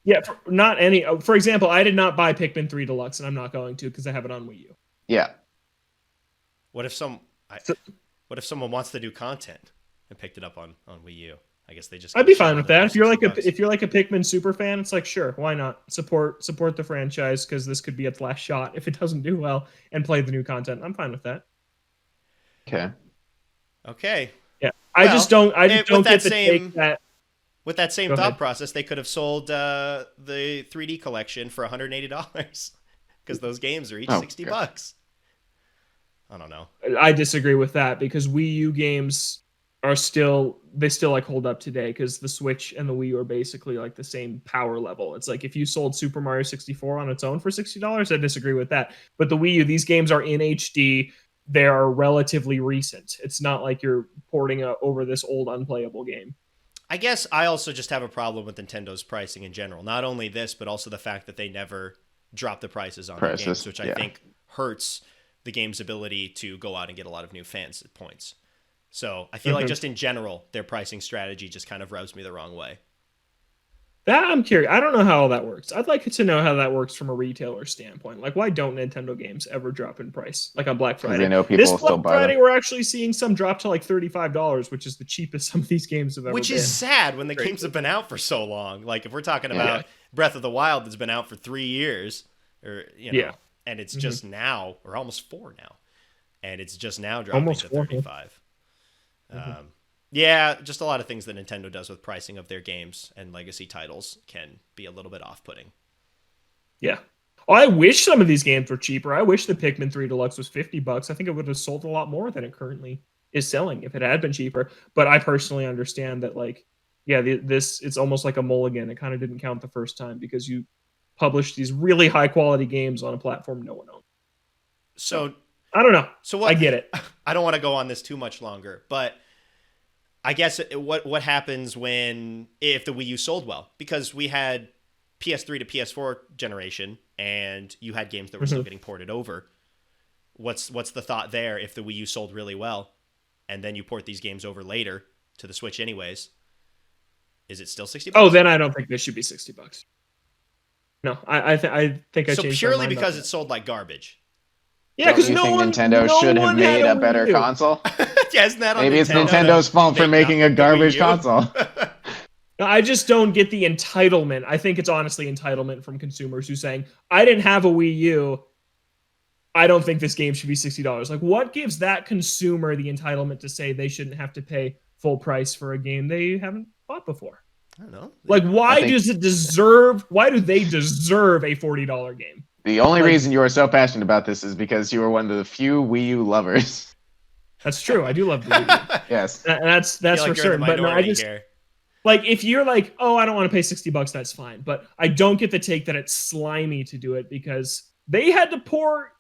Yeah, not any. For example, I did not buy Pikmin 3 Deluxe, and I'm not going to because I have it on Wii U. Yeah. What if someone wants to do content and picked it up on Wii U? I guess they just. I'd be fine with that. If you're like a Pikmin super fan, it's like sure, why not support the franchise because this could be its last shot if it doesn't do well and play the new content. I'm fine with that. Okay. Yeah, I just don't get the take that. With that same thought process, they could have sold the 3D collection for $180 because those games are each $60. I don't know. I disagree with that because Wii U games are still like hold up today because the Switch and the Wii U are basically like the same power level. It's like if you sold Super Mario 64 on its own for $60, I disagree with that. But the Wii U, these games are in HD. They are relatively recent. It's not like you're porting over this old unplayable game. I guess I also just have a problem with Nintendo's pricing in general. Not only this, but also the fact that they never drop the prices on the games, which I think hurts the game's ability to go out and get a lot of new fans at points. So I feel like just in general, their pricing strategy just kind of rubs me the wrong way. That I'm curious. I don't know how all that works. I'd like to know how that works from a retailer standpoint. Like, why don't Nintendo games ever drop in price? Like on Black Friday. They know people this still Black buy Friday, them. we're actually seeing some drop to like $35, which is the cheapest some of these games have ever been. Which is sad when the games have been out for so long. Like if we're talking about Breath of the Wild that's been out for 3 years, or and it's just now, or almost 4 now, and it's just now dropping to 35. Yeah, just a lot of things that Nintendo does with pricing of their games and legacy titles can be a little bit off-putting. Yeah. Well, I wish some of these games were cheaper. I wish the Pikmin 3 Deluxe was $50. I think it would have sold a lot more than it currently is selling if it had been cheaper. But I personally understand that, like, it's almost like a mulligan. It kind of didn't count the first time because you published these really high-quality games on a platform no one owns. So I don't know. So what, I get it. I don't want to go on this too much longer, but I guess what happens if the Wii U sold well? Because we had PS3 to PS4 generation, and you had games that were still getting ported over. What's the thought there if the Wii U sold really well, and then you port these games over later to the Switch anyways? Is it still $60? Oh, then I don't think this should be $60. No, I think I so changed purely because it sold like garbage. Yeah, because Nintendo should have made a better console. Yeah, isn't that on Maybe it's Nintendo's fault for making a garbage console. No, I just don't get the entitlement. I think it's honestly entitlement from consumers who's saying, I didn't have a Wii U. I don't think this game should be $60. Like, what gives that consumer the entitlement to say they shouldn't have to pay full price for a game they haven't bought before? I don't know. Like, why do they deserve a $40 game? The only reason you are so passionate about this is because you are one of the few Wii U lovers. That's true. I do love the Wii U. Yes. That's for certain. But no, I just like if you're like, oh, I don't want to pay $60, that's fine. But I don't get the take that it's slimy to do it because they had to pour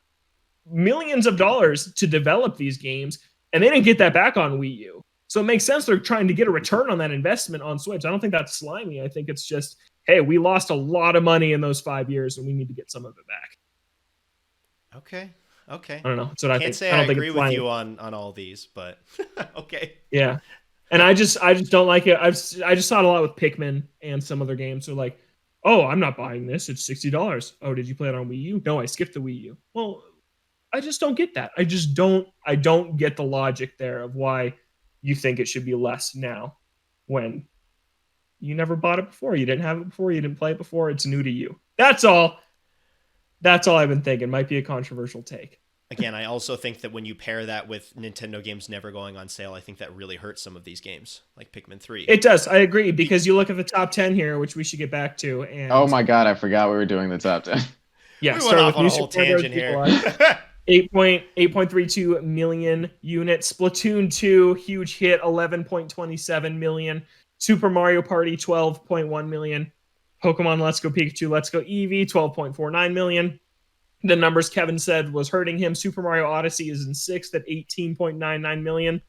millions of dollars to develop these games, and they didn't get that back on Wii U. So it makes sense they're trying to get a return on that investment on Switch. I don't think that's slimy. I think it's just, hey, we lost a lot of money in those 5 years, and we need to get some of it back. Okay. I don't know. That's what I think. Can't say I agree with you on all these, but okay. Yeah. And I just don't like it. I just saw it a lot with Pikmin and some other games. So like, oh, I'm not buying this. It's $60. Oh, did you play it on Wii U? No, I skipped the Wii U. Well, I just don't get that. I don't get the logic there of why you think it should be less now when you never bought it before. You didn't have it before. You didn't play it before. It's new to you. That's all I've been thinking. Might be a controversial take. Again, I also think that when you pair that with Nintendo games never going on sale, I think that really hurts some of these games, like Pikmin 3. It does. I agree, because you look at the top 10 here, which we should get back to. And oh my God, I forgot we were doing the top 10. Yeah, we went off on a whole tangent here. 8.32 million units. Splatoon 2, huge hit, 11.27 million. Super Mario Party, 12.1 million. Pokemon Let's Go Pikachu, Let's Go Eevee, 12.49 million. The numbers Kevin said was hurting him. Super Mario Odyssey is in 6th at 18.99 million.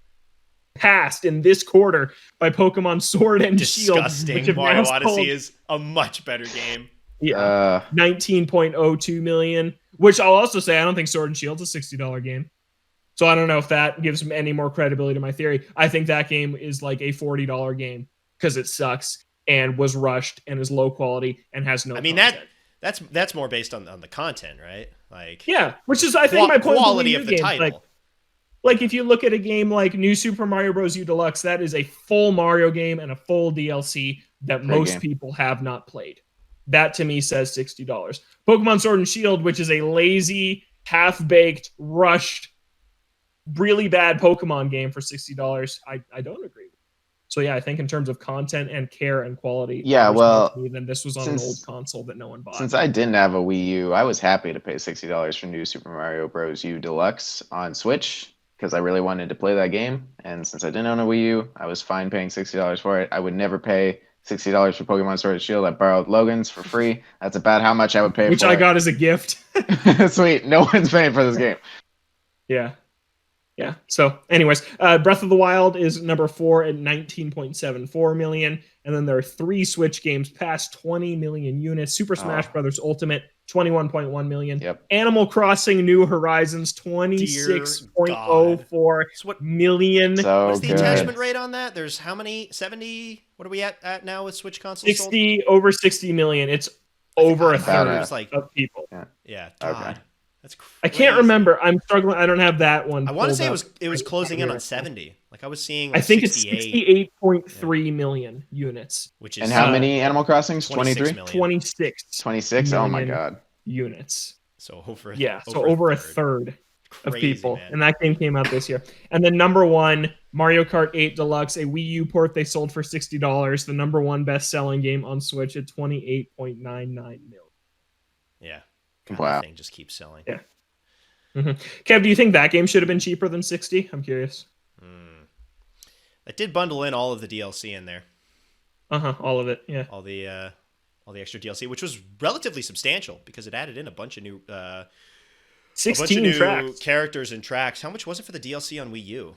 Passed in this quarter by Pokemon Sword and Shield. Disgusting. Mario Odyssey is a much better game. Yeah, 19.02 million. Which I'll also say, I don't think Sword and Shield's a $60 game. So I don't know if that gives him any more credibility to my theory. I think that game is like a $40 game because it sucks. and was rushed and is low quality and has no. I mean content. that's more based on the content, right? Like yeah, which is I think my point. Quality of the title. Like if you look at a game like New Super Mario Bros. U Deluxe, that is a full Mario game and a full DLC that most people have not played. That to me says $60. Pokemon Sword and Shield, which is a lazy, half-baked, rushed, really bad Pokemon game for $60, I don't agree with. So yeah, I think in terms of content and care and quality, then this was on an old console that no one bought. Since I didn't have a Wii U, I was happy to pay $60 for New Super Mario Bros. U Deluxe on Switch, because I really wanted to play that game. And since I didn't own a Wii U, I was fine paying $60 for it. I would never pay $60 for Pokemon Sword and Shield. I borrowed Logan's for free. That's about how much I would pay Which I got as a gift. Sweet. No one's paying for this game. Yeah. Yeah. So anyways, Breath of the Wild is number 4 at 19.74 million. And then there are 3 Switch games past 20 million units. Super Smash Brothers Ultimate, 21.1 million. Yep. Animal Crossing New Horizons, 26.04 million. What's the attachment rate on that? There's how many? 70? What are we at now with Switch consoles? 60, over 60 million. It's over a third of people. Yeah. God. Okay. That's crazy. I can't remember. I'm struggling. I don't have that one. I want to say it was closing in on 70. Like I was seeing. I think 68. It's 68.3 million units. Which is and how many Animal Crossings? 23? 26. 26. Oh my god. Units. So over. Over a third of people, man. And that game came out this year. And then number 1, Mario Kart 8 Deluxe, a Wii U port they sold for $60. The number 1 best-selling game on Switch at 28.99 million. Yeah. God, wow. That thing just keeps selling. Yeah. Mm-hmm. Kev, do you think that game should have been cheaper than 60? I'm curious. It did bundle in all of the DLC in there. All of it. Yeah. All the extra DLC, which was relatively substantial because it added in a bunch of new 16 tracks. Characters and tracks. How much was it for the DLC on Wii U?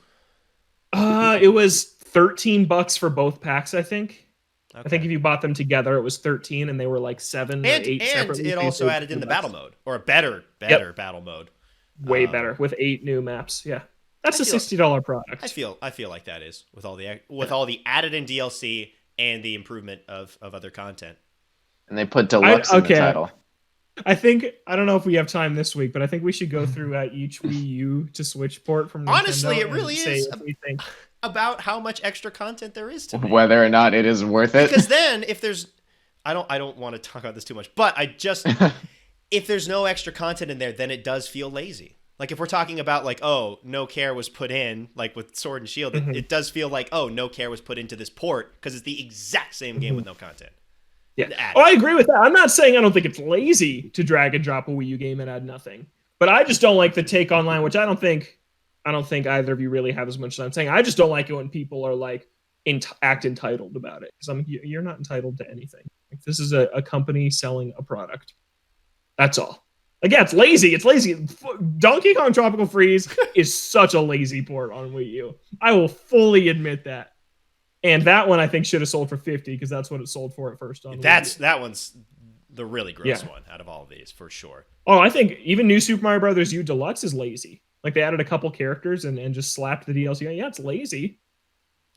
It was $13 for both packs, I think. Okay. I think if you bought them together, it was 13, and they were like 7 or 8 separately. And it also added in the battle mode, or a better battle mode. Way better, with 8 new maps. Yeah, that's a $60 product. I feel like that is with all the added in DLC and the improvement of other content. And they put Deluxe in the title. I don't know if we have time this week, but I think we should go through each Wii U to Switch port from Nintendo. Honestly, it really is about how much extra content there is to me. Whether or not it is worth it. Because then if there's I don't want to talk about this too much, but if there's no extra content in there, then it does feel lazy. Like if we're talking about like, oh, no care was put in, like with Sword and Shield, it does feel like, oh, no care was put into this port because it's the exact same game with no content. Yeah. I agree with that. I'm not saying I don't think it's lazy to drag and drop a Wii U game and add nothing, but I just don't like the take online, which I don't think either of you really have as much as I'm saying. I just don't like it when people are like act entitled about it, because you're not entitled to anything. Like, this is a company selling a product. That's all. Again, it's lazy. It's lazy. Donkey Kong Tropical Freeze is such a lazy port on Wii U. I will fully admit that. And that one I think should have sold for $50 because that's what it sold for at first on Wii U. That one's the really gross one out of all of these for sure. Oh, I think even New Super Mario Bros. U Deluxe is lazy. Like they added a couple characters and just slapped the DLC. Yeah, it's lazy.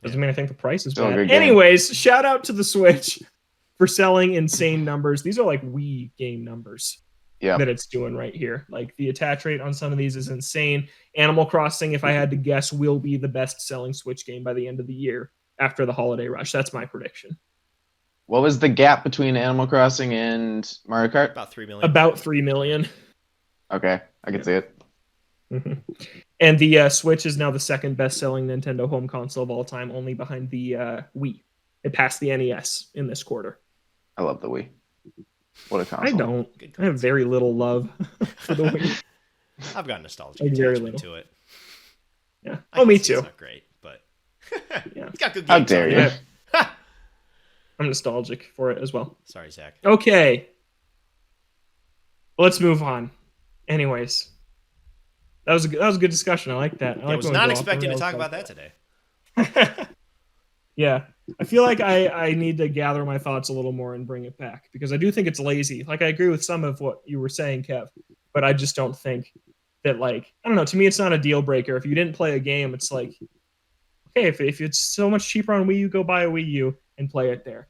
Doesn't mean I think the price is bad. Anyways, shout out to the Switch for selling insane numbers. These are like Wii game numbers that it's doing right here. Like the attach rate on some of these is insane. Animal Crossing, if I had to guess, will be the best selling Switch game by the end of the year after the holiday rush. That's my prediction. What was the gap between Animal Crossing and Mario Kart? About 3 million. About 3 million. Okay, I can see it. Mm-hmm. And the Switch is now the second best-selling Nintendo home console of all time, only behind the Wii. It passed the NES in this quarter. I love the Wii. What a console. I don't. I have very little love for the Wii. I've got nostalgic attachment to it. Yeah. Me too. It's not great, but it's got good games. How dare you? I'm nostalgic for it as well. Sorry, Zach. Okay. Let's move on. Anyways. That was a good discussion. I like that. I was not expecting to talk about that today. Yeah. I feel like I need to gather my thoughts a little more and bring it back, because I do think it's lazy. Like, I agree with some of what you were saying, Kev, but I just don't think that, like, I don't know, to me it's not a deal breaker. If you didn't play a game, it's like, okay, if it's so much cheaper on Wii U, go buy a Wii U and play it there.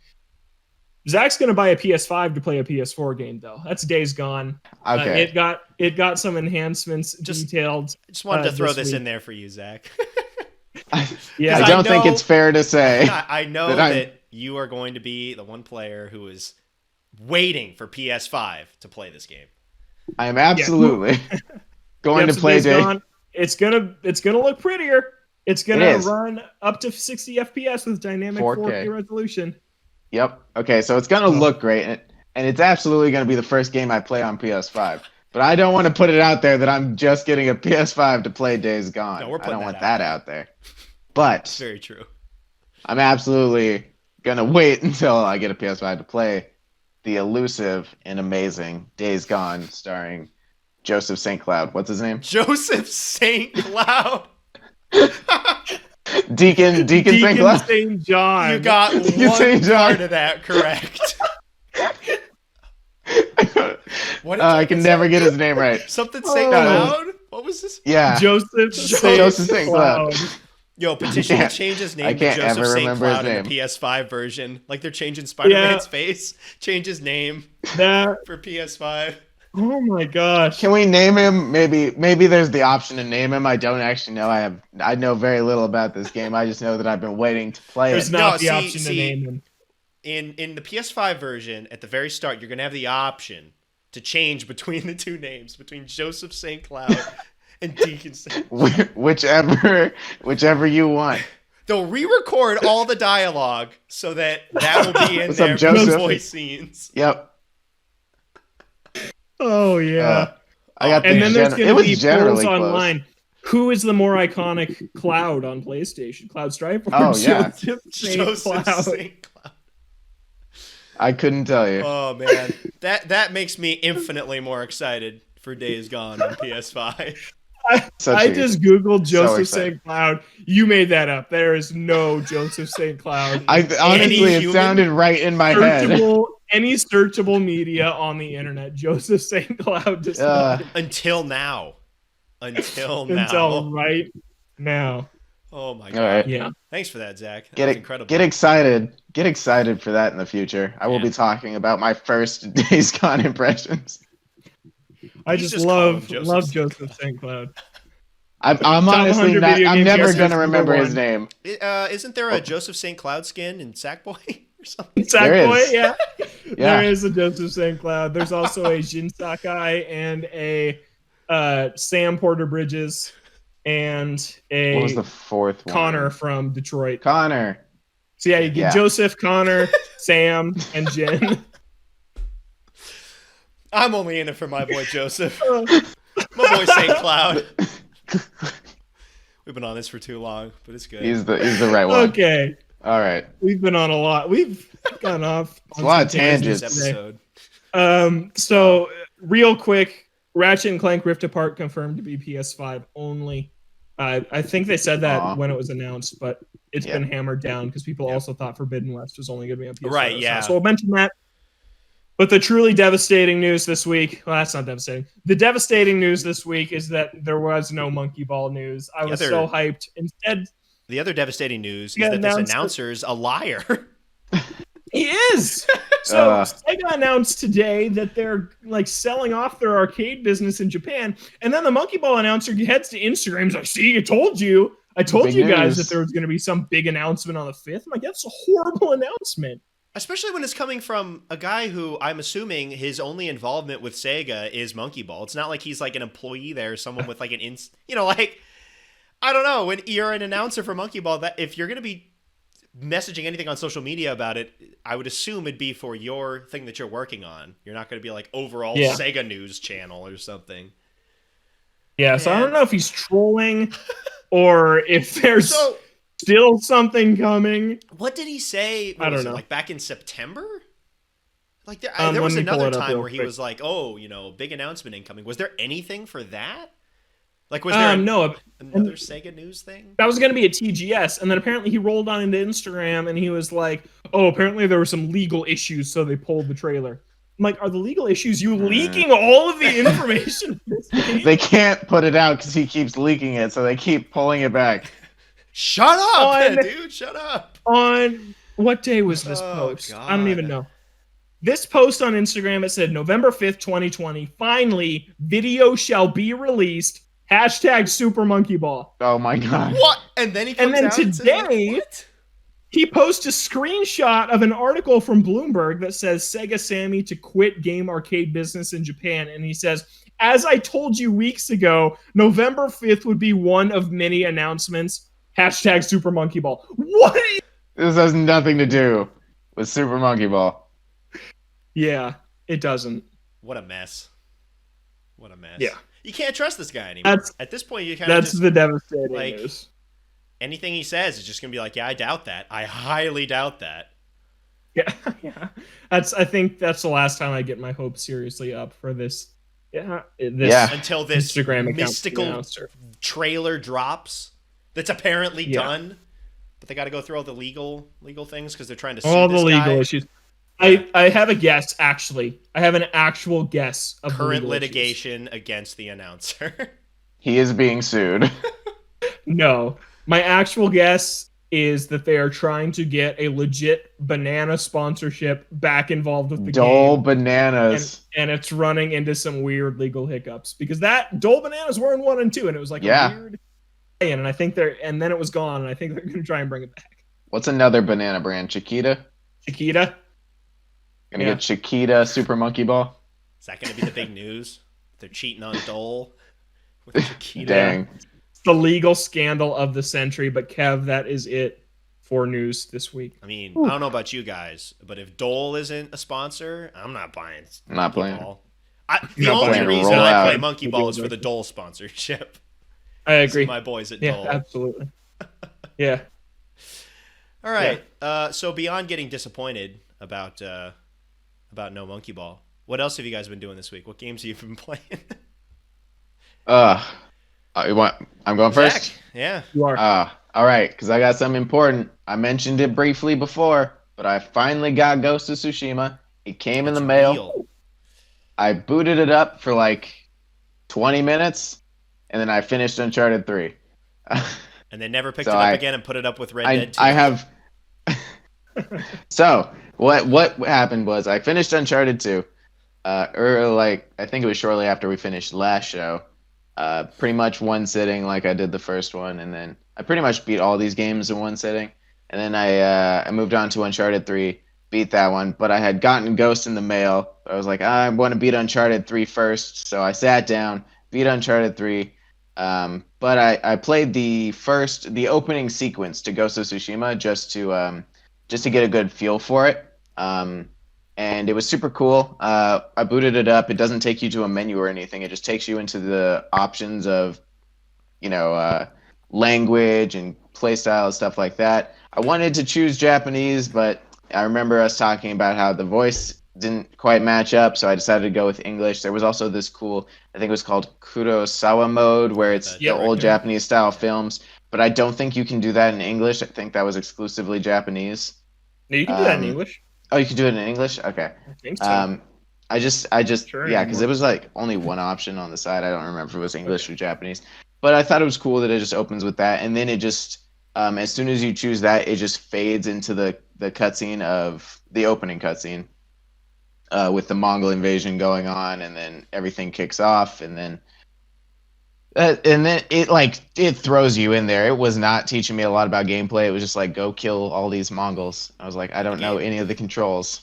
Zach's gonna buy a PS5 to play a PS4 game though. That's Days Gone. Okay. It got some enhancements detailed. Just wanted to throw this in there for you, Zach. Yeah, I don't think it's fair to say. I know that you are going to be the one player who is waiting for PS5 to play this game. I am absolutely going to play Days Gone. It's gonna look prettier. It's gonna run up to 60 FPS with dynamic 4K resolution. Yep. Okay, so it's gonna look great, and it's absolutely gonna be the first game I play on PS5. But I don't want to put it out there that I'm just getting a PS5 to play Days Gone. No, I don't want that out there. But it's very true. I'm absolutely gonna wait until I get a PS5 to play the elusive and amazing Days Gone, starring Joseph St. Cloud. What's his name? Joseph St. Cloud. Deacon St. Cloud. St. John. You got one part of that correct. What I can never get his name right. Something St. Cloud? What was this? Yeah. Joseph St. Cloud. Yo, petition to change his name to Joseph St. Cloud in the PS5 version. Like they're changing Spider-Man's face. Change his name for PS5. Oh my gosh. Can we name him? Maybe there's the option to name him. I don't actually know. I know very little about this game. I just know that I've been waiting to play There's not the option to name him. In the PS5 version, at the very start, you're going to have the option to change between the two names, between Joseph St. Cloud and Deacon St. Cloud. Whichever you want. They'll re-record all the dialogue so that will be in there for the voice scenes. Yep. Oh yeah. I got and then there's going to be polls close. online. Who is the more iconic Cloud on PlayStation? Cloud Stripe or Joseph St. Cloud? I couldn't tell you. Oh man, that makes me infinitely more excited for Days Gone on PS5. I just googled Joseph St. Cloud. You made that up. There is no Joseph St. Cloud. Honestly, it sounded right in my head. Any searchable media on the internet, Joseph St. Cloud does not. Until now. Until right now. Oh my god. All right. Yeah. Thanks for that, Zach. That was incredible. Get excited. Get excited for that in the future. I will be talking about my first Days Gone impressions. I just love Joseph St. Cloud. I'm honestly not. I'm never gonna remember his name. Isn't there a Joseph St. Cloud skin in Sackboy or something? Sackboy, yeah. There is a Joseph St. Cloud. There's also a Jin Sakai and a Sam Porter Bridges and a what was the fourth one? Connor from Detroit. Connor. So yeah, you get Joseph, Connor, Sam, and Jen. I'm only in it for my boy Joseph. My boy St. Cloud. We've been on this for too long, but it's good. He's the right one. Okay. All right. We've been on a lot. We've gone off on a lot of tangents. Episode. So real quick, Ratchet & Clank Rift Apart confirmed to be PS5 only. I think they said that when it was announced, but it's been hammered down because people also thought Forbidden West was only going to be on PS5. Right, yeah. So I'll mention that. But the truly devastating news this week, well, that's not devastating. The devastating news this week is that there was no Monkey Ball news. I was so hyped. Instead, the other devastating news is that this announcer's a liar. He is. So Sega announced today that they're like selling off their arcade business in Japan, and then the Monkey Ball announcer heads to Instagram. He's like, "See, I told you guys that there was going to be some big announcement on the 5th." I'm like, "That's a horrible announcement." Especially when it's coming from a guy who I'm assuming his only involvement with Sega is Monkey Ball. It's not like he's like an employee there, someone with like an like I don't know. When you're an announcer for Monkey Ball, that if you're going to be messaging anything on social media about it, I would assume it'd be for your thing that you're working on. You're not going to be like overall Sega news channel or something. Yeah, so I don't know if he's trolling or if there's still something coming. What did he say? I don't know. Like back in September? Like there was another time where he was like, "Oh, big announcement incoming." Was there anything for that? Like, was there another Sega news thing? That was going to be a TGS, and then apparently he rolled on into Instagram, and he was like, "Oh, apparently there were some legal issues, so they pulled the trailer." I'm like, are the legal issues you leaking all of the information? They can't put it out because he keeps leaking it, so they keep pulling it back. Shut up, dude! Shut up. On what day was this post? God. I don't even know. This post on Instagram, it said November 5th, 2020. Finally, video shall be released. Hashtag Super Monkey Ball. Oh my god. What? And then he comes out and says, what? He posts a screenshot of an article from Bloomberg that says Sega Sammy to quit game arcade business in Japan. And he says, as I told you weeks ago, November 5th would be one of many announcements. Hashtag Super Monkey Ball. What? This has nothing to do with Super Monkey Ball. Yeah, it doesn't. What a mess. What a mess. Yeah. You can't trust this guy anymore. At this point, you kind of That's the devastating like, news. Anything he says is just going to be like, yeah, I doubt that. I highly doubt that. Yeah, yeah. I think that's the last time I get my hopes seriously up for this. Until this Instagram mystical trailer drops that's apparently done, but they got to go through all the legal things because they're trying to sue all this the legal guy. issues. I have a guess, actually. I have an actual guess of current litigation against the announcer. He is being sued. No. My actual guess is that they are trying to get a legit banana sponsorship back involved with the Dole game. Bananas. And it's running into some weird legal hiccups because that Dole Bananas were in 1 and 2 and it was like a weird and I think and then it was gone and I think they're going to try and bring it back. What's another banana brand? Chiquita? Gonna get Chiquita Super Monkey Ball? Is that going to be the big news? They're cheating on Dole with Chiquita. Dang. It's the legal scandal of the century, but Kev, that is it for news this week. I mean, I don't know about you guys, but if Dole isn't a sponsor, I'm not buying. I'm not playing. The only reason I play Monkey Ball is for the Dole sponsorship. I agree. See my boys at Dole. Absolutely. Yeah. All right. Yeah. So beyond getting disappointed about No Monkey Ball, what else have you guys been doing this week? What games have you been playing? I'm going first? Zach, yeah. You are. All right, because I got something important. I mentioned it briefly before, but I finally got Ghost of Tsushima. It came in the mail. Real. I booted it up for like 20 minutes, and then I finished Uncharted 3. And then never picked it up again and put it up with Red Dead 2. I have... So, what happened was I finished Uncharted 2, I think it was shortly after we finished last show. Pretty much one sitting like I did the first one, and then I pretty much beat all these games in one sitting. And then I moved on to Uncharted 3, beat that one, but I had gotten Ghost in the mail. I was like, I want to beat Uncharted 3 first, so I sat down, beat Uncharted 3. But I played the opening sequence to Ghost of Tsushima just to get a good feel for it. And it was super cool. I booted it up. It doesn't take you to a menu or anything. It just takes you into the options of, language and playstyle and stuff like that. I wanted to choose Japanese, but I remember us talking about how the voice didn't quite match up, so I decided to go with English. There was also this cool, I think it was called Kurosawa mode, where it's the old Japanese style films, but I don't think you can do that in English. I think that was exclusively Japanese. No, you can do that in English. Oh, you can do it in English? Okay. I think so. I just because it was like only one option on the side. I don't remember if it was English or Japanese, but I thought it was cool that it just opens with that, and then it just as soon as you choose that, it just fades into the cutscene of the opening cutscene with the Mongol invasion going on, and then everything kicks off, and then it throws you in there. It was not teaching me a lot about gameplay. It was just like, go kill all these Mongols. I was like, I don't know any of the controls.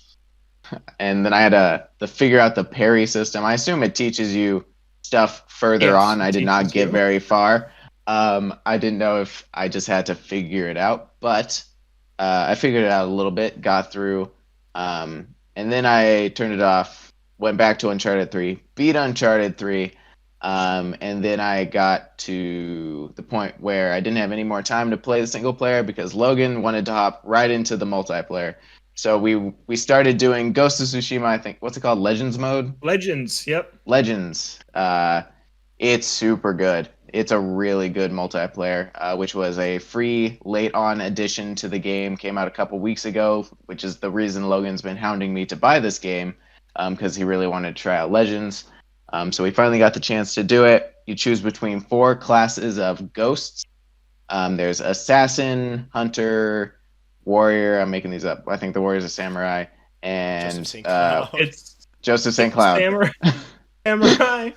And then I had to figure out the parry system. I assume it teaches you stuff further on. I did not get very far. I didn't know if I just had to figure it out, but I figured it out a little bit, got through, and then I turned it off, went back to Uncharted 3, beat Uncharted 3, and then I got to the point where I didn't have any more time to play the single player because Logan wanted to hop right into the multiplayer. So we started doing Ghost of Tsushima, I think. What's it called? Legends mode? Legends, yep. Legends. It's super good. It's a really good multiplayer, which was a free late-on addition to the game. Came out a couple weeks ago, which is the reason Logan's been hounding me to buy this game, because he really wanted to try out Legends. So we finally got the chance to do it. You choose between 4 classes of ghosts. There's Assassin, Hunter, Warrior. I'm making these up. I think the Warrior's a Samurai. and It's Joseph St. Cloud. Samurai.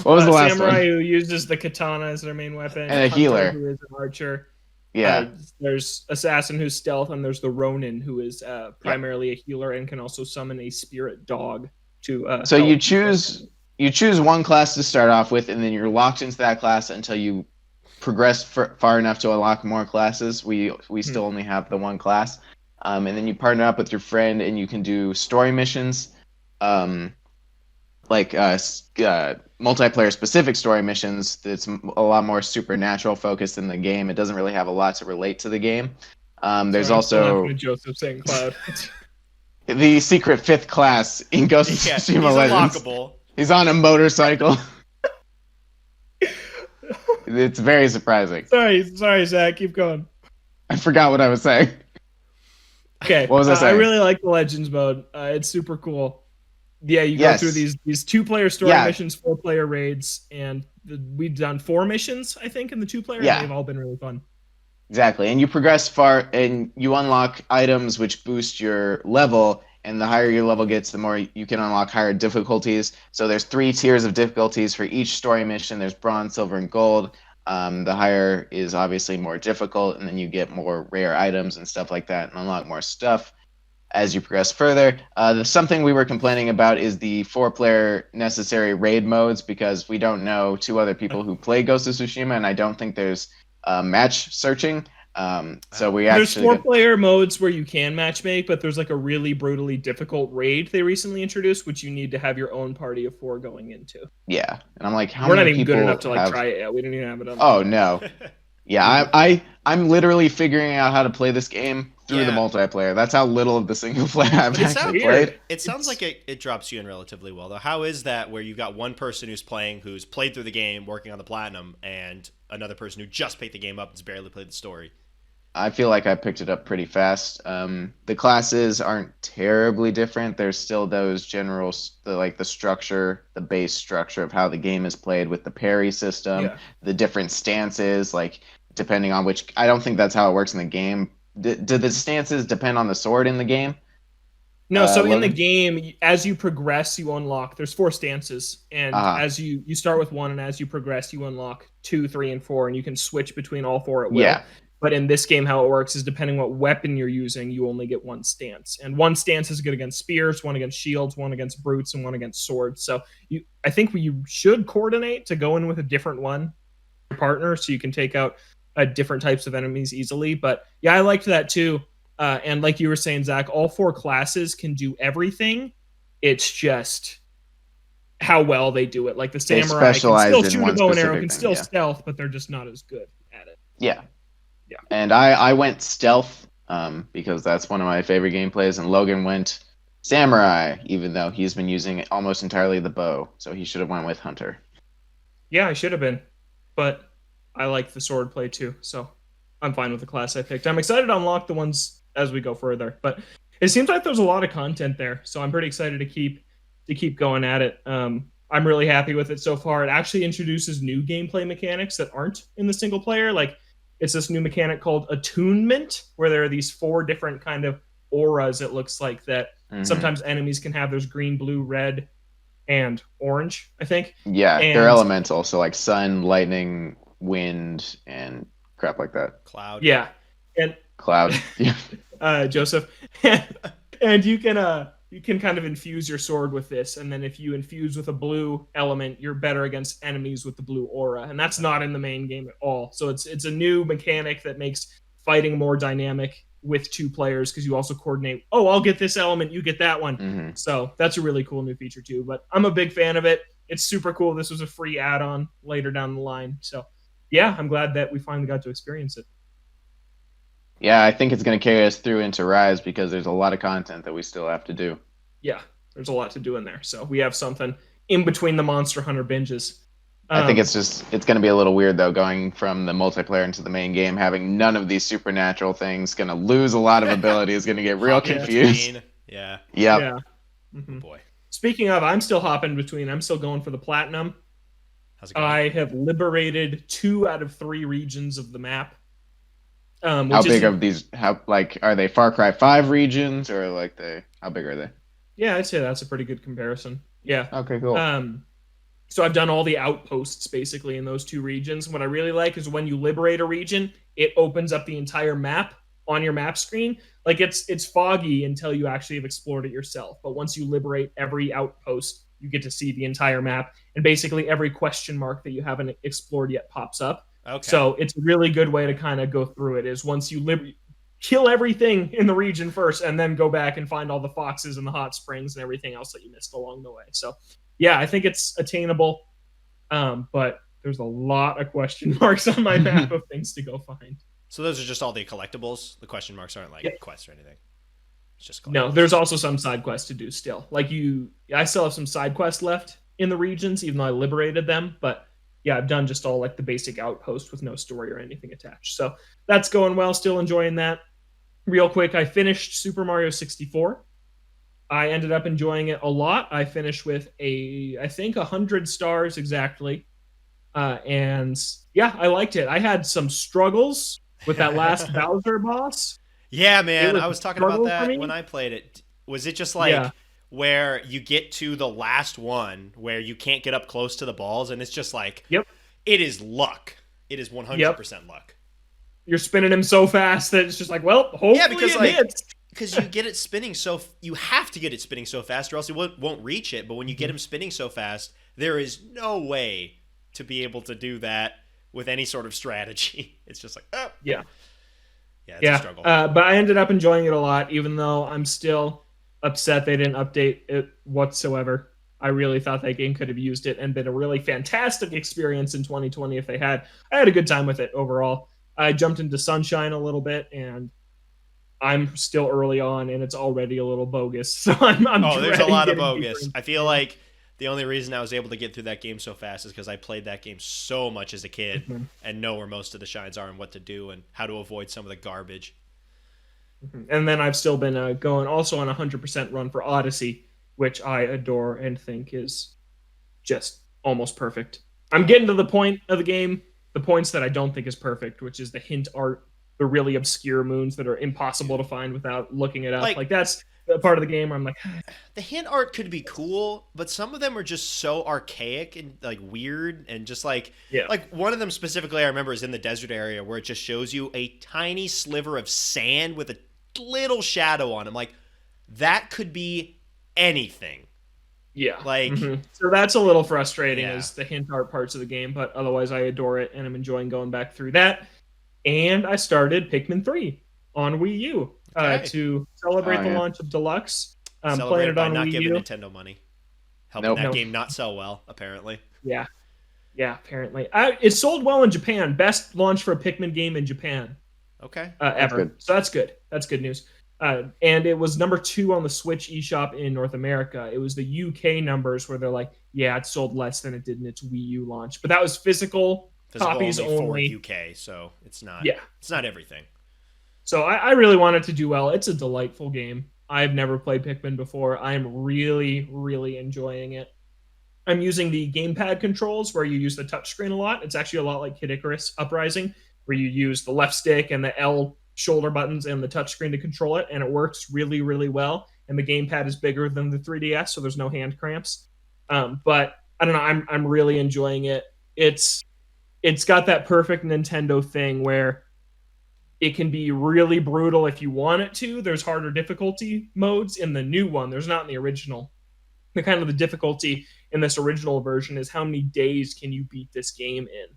What was the last samurai one? who uses the katana as their main weapon, And a healer who is an archer. Yeah. There's assassin who's stealth, and there's the Ronin who is primarily a healer and can also summon a spirit dog to. So you choose one class to start off with, and then you're locked into that class until you progress far enough to unlock more classes. We still only have the one class, and then you partner up with your friend, and you can do story missions, multiplayer specific story missions. That's a lot more supernatural focused in the game. It doesn't really have a lot to relate to the game. There's also Joseph St. Cloud. The secret 5th class in Ghost of Tsushima Legends. Unlockable. He's on a motorcycle. It's very surprising. Sorry, Zach. Keep going. I forgot what I was saying. Okay. What was I saying? I really like the Legends mode. It's super cool. Yeah, you go through these 2-player story missions, 4-player raids, and we've done 4 missions, I think, in the 2-player. Yeah. And they've all been really fun. Exactly. And you progress far, and you unlock items which boost your level, and the higher your level gets, the more you can unlock higher difficulties. So there's 3 tiers of difficulties for each story mission. There's bronze, silver, and gold. The higher is obviously more difficult, and then you get more rare items and stuff like that, and unlock more stuff as you progress further. Something we were complaining about is the 4-player necessary raid modes, because we don't know 2 other people who play Ghost of Tsushima, and I don't think there's match searching. So there's 4-player modes where you can matchmake, but there's like a really brutally difficult raid they recently introduced, which you need to have your own party of 4 going into. Yeah, and I'm like, we're not even good enough to try it yet. We don't even have it on. Oh no. Yeah, I'm literally figuring out how to play this game through the multiplayer. That's how little of the single player I've actually played. It sounds like it drops you in relatively well, though. How is that where you've got one person who's played through the game, working on the platinum, and another person who just picked the game up and has barely played the story? I feel like I picked it up pretty fast. The classes aren't terribly different. There's still those the structure, the base structure of how the game is played with the parry system, the different stances, like depending on which. I don't think that's how it works in the game. Do the stances depend on the sword in the game? No, so in the game, as you progress, you unlock. There's 4 stances, and as you start with 1, and as you progress, you unlock 2, 3, and 4, and you can switch between all 4 at will. Yeah. But in this game, how it works is depending what weapon you're using, you only get 1 stance. And 1 stance is good against spears, 1 against shields, 1 against brutes, and 1 against swords. So I think you should coordinate to go in with a different one, your partner, so you can take out different types of enemies easily. But yeah, I liked that too. And like you were saying, Zach, all 4 classes can do everything. It's just how well they do it. Like the samurai can still shoot a bow and arrow, can still stealth, but they're just not as good at it. Yeah. Yeah. And I went stealth because that's one of my favorite gameplays, and Logan went samurai, even though he's been using almost entirely the bow. So he should have went with hunter. Yeah, I should have been. But I like the sword play too, so I'm fine with the class I picked. I'm excited to unlock the ones as we go further, but it seems like there's a lot of content there, so I'm pretty excited to keep going at it. I'm really happy with it so far. It actually introduces new gameplay mechanics that aren't in the single player. Like, it's this new mechanic called attunement, where there are these 4 different kind of auras, it looks like, that sometimes enemies can have. There's green, blue, red, and orange, I think. Yeah, they're elemental, so like sun, lightning, wind, and crap like that. Cloud. Yeah. And cloud. Joseph. And you can kind of infuse your sword with this, and then if you infuse with a blue element, you're better against enemies with the blue aura, and that's not in the main game at all. So it's a new mechanic that makes fighting more dynamic with 2 players, because you also coordinate, I'll get this element, you get that one. So that's a really cool new feature too, but I'm a big fan of it. It's super cool. This was a free add-on later down the line, so yeah, I'm glad that we finally got to experience it. Yeah, I think it's going to carry us through into Rise, because there's a lot of content that we still have to do. Yeah, there's a lot to do in there. So we have something in between the Monster Hunter binges. I think it's going to be a little weird, though, going from the multiplayer into the main game, having none of these supernatural things, going to lose a lot of abilities, going to get real confused. Yeah. Yep. Yeah. Oh, boy. Speaking of, I'm still hopping between. I'm still going for the platinum. How's it going? I have liberated 2 out of 3 regions of the map. How big are these? How like are they Far Cry 5 regions or like how big are they? Yeah, I'd say that's a pretty good comparison. Yeah. Okay, cool. So I've done all the outposts basically in those two regions. What I really like is when you liberate a region, it opens up the entire map on your map screen. Like it's foggy until you actually have explored it yourself. But once you liberate every outpost, you get to see the entire map, and basically every question mark that you haven't explored yet pops up. Okay. So it's a really good way to kind of go through it. Is once you kill everything in the region first, and then go back and find all the foxes and the hot springs and everything else that you missed along the way. So yeah, I think it's attainable, but there's a lot of question marks on my map of things to go find. So those are just all the collectibles? The question marks aren't like quests or anything? It's just no, there's also some side quests to do still. I still have some side quests left in the regions, even though I liberated them, but yeah, I've done just all like the basic outpost with no story or anything attached. So that's going well, still enjoying that. Real quick, I finished Super Mario 64. I ended up enjoying it a lot. I finished with I think 100 stars exactly. And yeah, I liked it. I had some struggles with that last Bowser boss. Yeah, man. I was talking about that when I played it. Was it just like where you get to the last one where you can't get up close to the balls and it's just like, it is luck. It is 100% luck. You're spinning him so fast that it's just like, well, hopefully because it hits. Because you get it spinning you have to get it spinning so fast or else you won't reach it. But when you get him spinning so fast, there is no way to be able to do that with any sort of strategy. It's just like, oh. Yeah, it's a struggle. But I ended up enjoying it a lot, even though I'm still upset they didn't update it whatsoever. I really thought that game could have used it and been a really fantastic experience in 2020 if they had. I had a good time with it overall. I jumped into Sunshine a little bit, and I'm still early on, and it's already a little bogus. So I'm there's a lot of bogus. I feel like the only reason I was able to get through that game so fast is because I played that game so much as a kid and know where most of the shines are and what to do and how to avoid some of the garbage. And then I've still been going also on a 100% run for Odyssey, which I adore and think is just almost perfect. I'm getting to the point of the game, the points that I don't think is perfect, which is the hint art, the really obscure moons that are impossible to find without looking it up. Like that's the part of the game where I'm like, the hint art could be cool, but some of them are just so archaic and like weird and just like one of them specifically I remember is in the desert area where it just shows you a tiny sliver of sand with a little shadow on it. Like that could be anything. Yeah. Like so that's a little frustrating as the hint art parts of the game, but otherwise I adore it and I'm enjoying going back through that. And I started Pikmin 3 on Wii U to celebrate the launch of Deluxe. Playing it on not Wii giving U. Nintendo money. Helping that game not sell well, apparently. Yeah. Yeah, apparently. It sold well in Japan. Best launch for a Pikmin game in Japan. Okay. Ever. So that's good. That's good news. And it was number 2 on the Switch eShop in North America. It was the UK numbers where they're like, yeah, it sold less than it did in its Wii U launch. But that was physical copies only for UK, so it's not everything. So I really want it to do well. It's a delightful game. I've never played Pikmin before. I'm really, really enjoying it. I'm using the gamepad controls where you use the touchscreen a lot. It's actually a lot like Kid Icarus Uprising, where you use the left stick and the L shoulder buttons and the touchscreen to control it, and it works really, really well. And the gamepad is bigger than the 3DS, so there's no hand cramps. But I don't know. I'm really enjoying it. It's got that perfect Nintendo thing where it can be really brutal if you want it to. There's harder difficulty modes in the new one. There's not in the original. The kind of the difficulty in this original version is how many days can you beat this game in?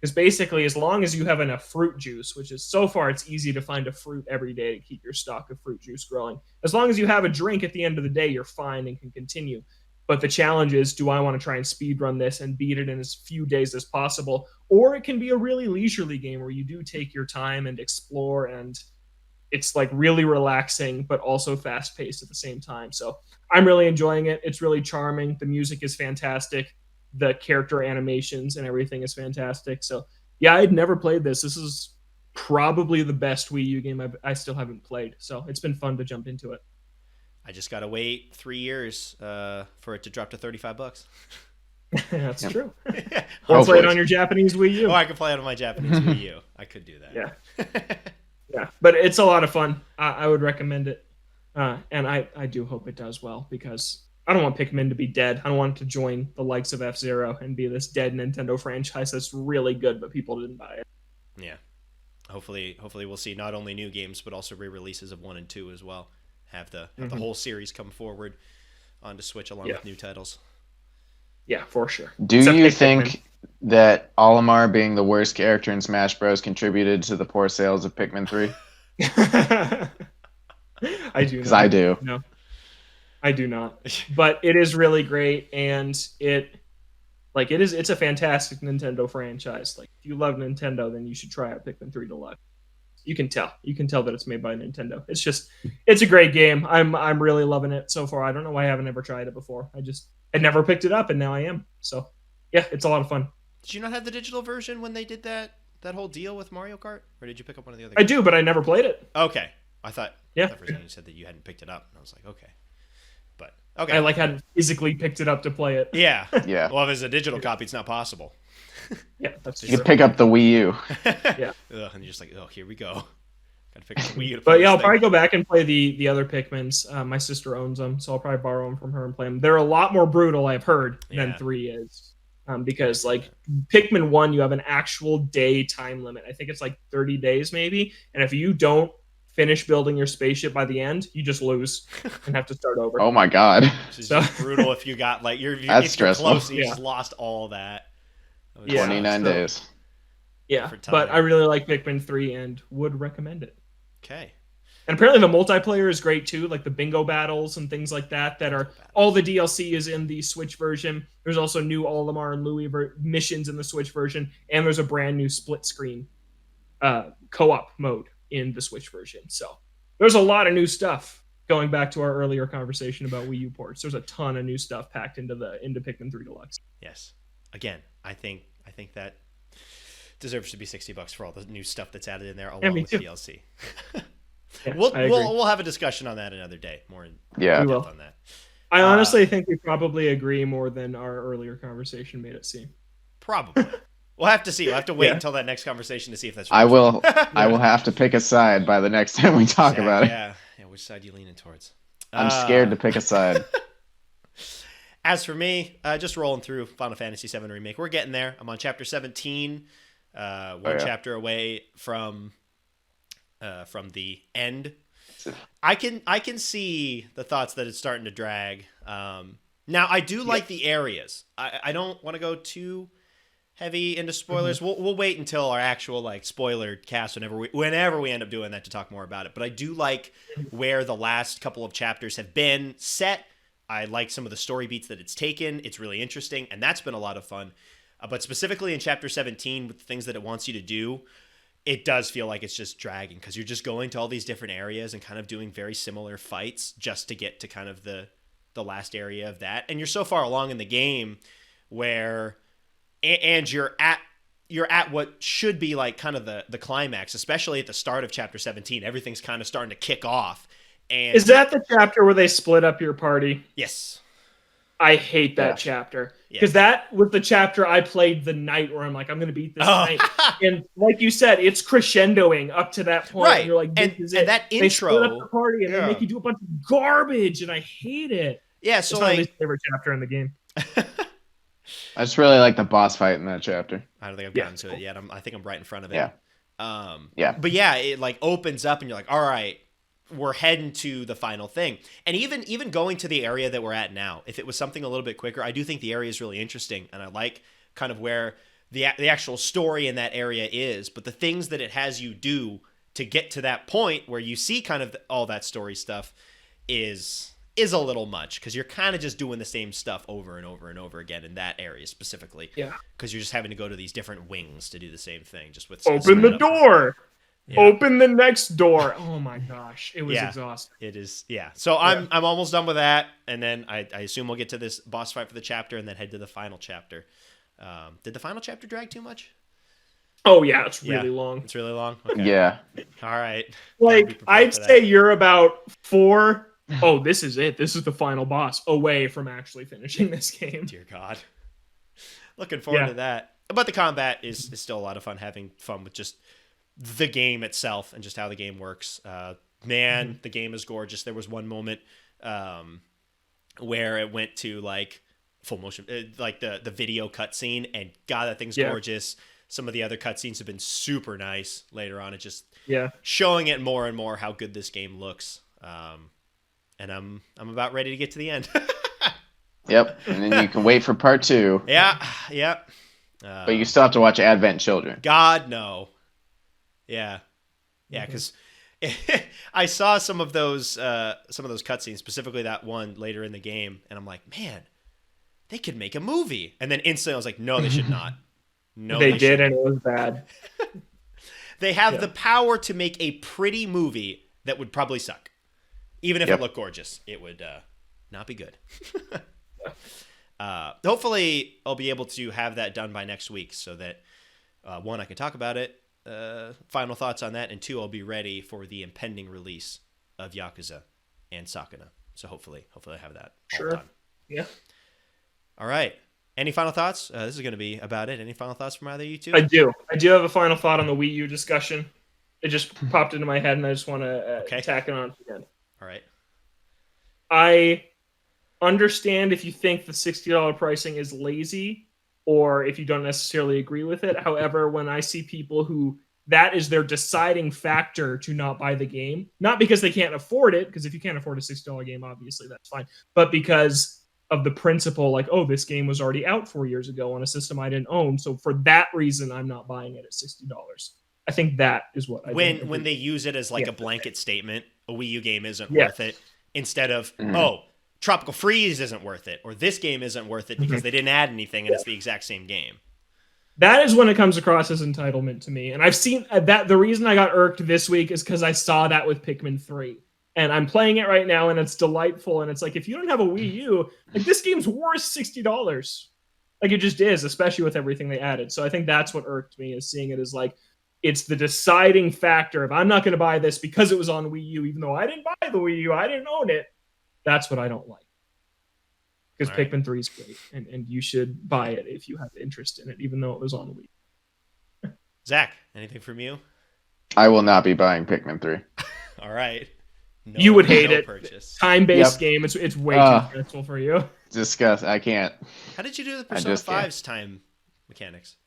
Because basically, as long as you have enough fruit juice, which is so far it's easy to find a fruit every day to keep your stock of fruit juice growing. As long as you have a drink at the end of the day, you're fine and can continue. But the challenge is, do I want to try and speed run this and beat it in as few days as possible? Or it can be a really leisurely game where you do take your time and explore, and it's like really relaxing, but also fast paced at the same time. So I'm really enjoying it. It's really charming. The music is fantastic. The character animations and everything is fantastic. So yeah, I'd never played this. This is probably the best Wii U game I still haven't played. So it's been fun to jump into it. I just got to wait 3 years for it to drop to $35. That's true. Or play it on your Japanese Wii U. Oh, I could play it on my Japanese Wii U. I could do that. Yeah. Yeah, but it's a lot of fun. I would recommend it. And I do hope it does well, because I don't want Pikmin to be dead. I don't want it to join the likes of F-Zero and be this dead Nintendo franchise that's really good, but people didn't buy it. Yeah. Hopefully we'll see not only new games, but also re-releases of 1 and 2 as well. Have the whole series come forward onto Switch along with new titles. Yeah, for sure. Do you think that Olimar being the worst character in Smash Bros. Contributed to the poor sales of Pikmin 3? I do. Because I do. No, I do not. But it is really great, and it's a fantastic Nintendo franchise. Like, if you love Nintendo, then you should try out Pikmin 3 Deluxe. You can tell that it's made by Nintendo. It's a great game. I'm really loving it so far. I don't know why I haven't ever tried it before. I never picked it up, and now I am. So yeah, it's a lot of fun. Did you not have the digital version when they did that whole deal with Mario Kart, or did you pick up one of the other games? I do, but I never played it. Okay, I thought for a second you said that you hadn't picked it up, and I was like, okay, but okay. I hadn't physically picked it up to play it. Yeah, yeah. Well, if it's a digital copy, it's not possible. Yeah, that's you pick up the Wii U. Yeah, and you're just like, oh, here we go. Gotta pick up the Wii U. But yeah, I'll probably go back and play the other Pikmins. My sister owns them, so I'll probably borrow them from her and play them. They're a lot more brutal, I've heard, than 3 is. Because like Pikmin 1, you have an actual day time limit. I think it's like 30 days maybe. And if you don't finish building your spaceship by the end, you just lose and have to start over. Oh my god. Which is brutal if you got like that's stressful. Close, you just lost all that. 29 days. Yeah, but I really like Pikmin 3 and would recommend it. Okay. And apparently the multiplayer is great too, like the bingo battles and things like that. All the DLC is in the Switch version. There's also new Olimar and Louie missions in the Switch version, and there's a brand new split screen co-op mode in the Switch version. So there's a lot of new stuff. Going back to our earlier conversation about Wii U ports, there's a ton of new stuff packed into Pikmin 3 Deluxe. Yes. Again, I think that deserves to be $60 for all the new stuff that's added in there along with DLC. Yeah, we'll have a discussion on that another day. More in depth on that. I honestly think we probably agree more than our earlier conversation made it seem. Probably. We'll have to see. We'll have to wait until that next conversation to see if that's right. I will have to pick a side by the next time we talk about it. Yeah, which side are you leaning towards? I'm scared to pick a side. As for me, just rolling through Final Fantasy VII Remake. We're getting there. I'm on chapter 17, chapter away from the end. I can see the thoughts that it's starting to drag. Now I do like the areas. I don't want to go too heavy into spoilers. Mm-hmm. We'll wait until our actual like spoiler cast whenever we end up doing that to talk more about it. But I do like where the last couple of chapters have been set. I like some of the story beats that it's taken. It's really interesting, and that's been a lot of fun. But specifically in chapter 17, with the things that it wants you to do, it does feel like it's just dragging because you're just going to all these different areas and kind of doing very similar fights just to get to kind of the last area of that. And you're so far along in the game where, and you're at what should be like kind of the climax, especially at the start of chapter 17. Everything's kind of starting to kick off. And is that the chapter where they split up your party? Yes. I hate that chapter because that was the chapter I played the night where I'm like, I'm going to beat this night. And like you said, it's crescendoing up to that point. Right. And you're like, this is it. And that intro. They split up the party and they make you do a bunch of garbage and I hate it. Yeah. So it's my least favorite chapter in the game. I just really like the boss fight in that chapter. I don't think I've gotten to it yet. I think I'm right in front of it. Yeah. But yeah, it like opens up and you're like, all right, we're heading to the final thing. And even going to the area that we're at now, if it was something a little bit quicker, I do think the area is really interesting. And I like kind of where the actual story in that area is. But the things that it has you do to get to that point where you see kind of all that story stuff is a little much because you're kind of just doing the same stuff over and over and over again in that area specifically. Yeah. Because you're just having to go to these different wings to do the same thing. Just with open the door. Yeah. Open the next door. Oh my gosh, it was exhausting. It is, yeah. So I'm almost done with that, and then I assume we'll get to this boss fight for the chapter, and then head to the final chapter. Did the final chapter drag too much? Oh yeah, it's really long. It's really long. Okay. Yeah. All right. Like I'd say you're about 4. Oh, this is it. This is the final boss away from actually finishing this game. Dear God. Looking forward to that. But the combat is still a lot of fun. Having fun with just the game itself and just how the game works. Man, the game is gorgeous. There was one moment where it went to like full motion, like the video cutscene, and God, that thing's gorgeous. Some of the other cutscenes have been super nice later on. It just showing it more and more how good this game looks. And I'm about ready to get to the end. Yep, and then you can wait for part 2. Yeah. But you still have to watch Advent Children. God, no. Yeah, because I saw some of those cutscenes, specifically that one later in the game, and I'm like, man, they could make a movie. And then instantly I was like, no, they should not. No, they did, and it was bad. They have the power to make a pretty movie that would probably suck. Even if it looked gorgeous, it would not be good. Hopefully, I'll be able to have that done by next week so that, one, I can talk about it, final thoughts on that, and 2, I'll be ready for the impending release of Yakuza and Sakuna. So hopefully I have that all done. Yeah. All right. Any final thoughts? This is going to be about it. Any final thoughts from either of you two? I do have a final thought on the Wii U discussion. It just popped into my head, and I just want to tack it on to the end. All right. I understand if you think the $60 pricing is lazy or if you don't necessarily agree with it. However, when I see people who that is their deciding factor to not buy the game, not because they can't afford it, because if you can't afford a $60 game, obviously that's fine, but because of the principle, like, oh, this game was already out 4 years ago on a system I didn't own, so for that reason, I'm not buying it at $60. I think that is what I when they use it as like a blanket statement, a Wii U game isn't worth it, instead of Tropical Freeze isn't worth it, or this game isn't worth it because they didn't add anything and it's the exact same game. That is when it comes across as entitlement to me. And I've seen that. The reason I got irked this week is because I saw that with Pikmin 3. And I'm playing it right now, and it's delightful. And it's like, if you don't have a Wii U, like, this game's worth $60. Like, it just is, especially with everything they added. So I think that's what irked me, is seeing it as like, it's the deciding factor. If I'm not going to buy this because it was on Wii U, even though I didn't buy the Wii U, I didn't own it. That's what I don't like. Because Pikmin 3 is great, and you should buy it if you have interest in it, even though it was on Wii. Zach, anything from you? I will not be buying Pikmin 3. All right. No, you would hate it. Purchase. Time-based game. It's way too stressful for you. Disgust. I can't. How did you do the Persona 5's time mechanics?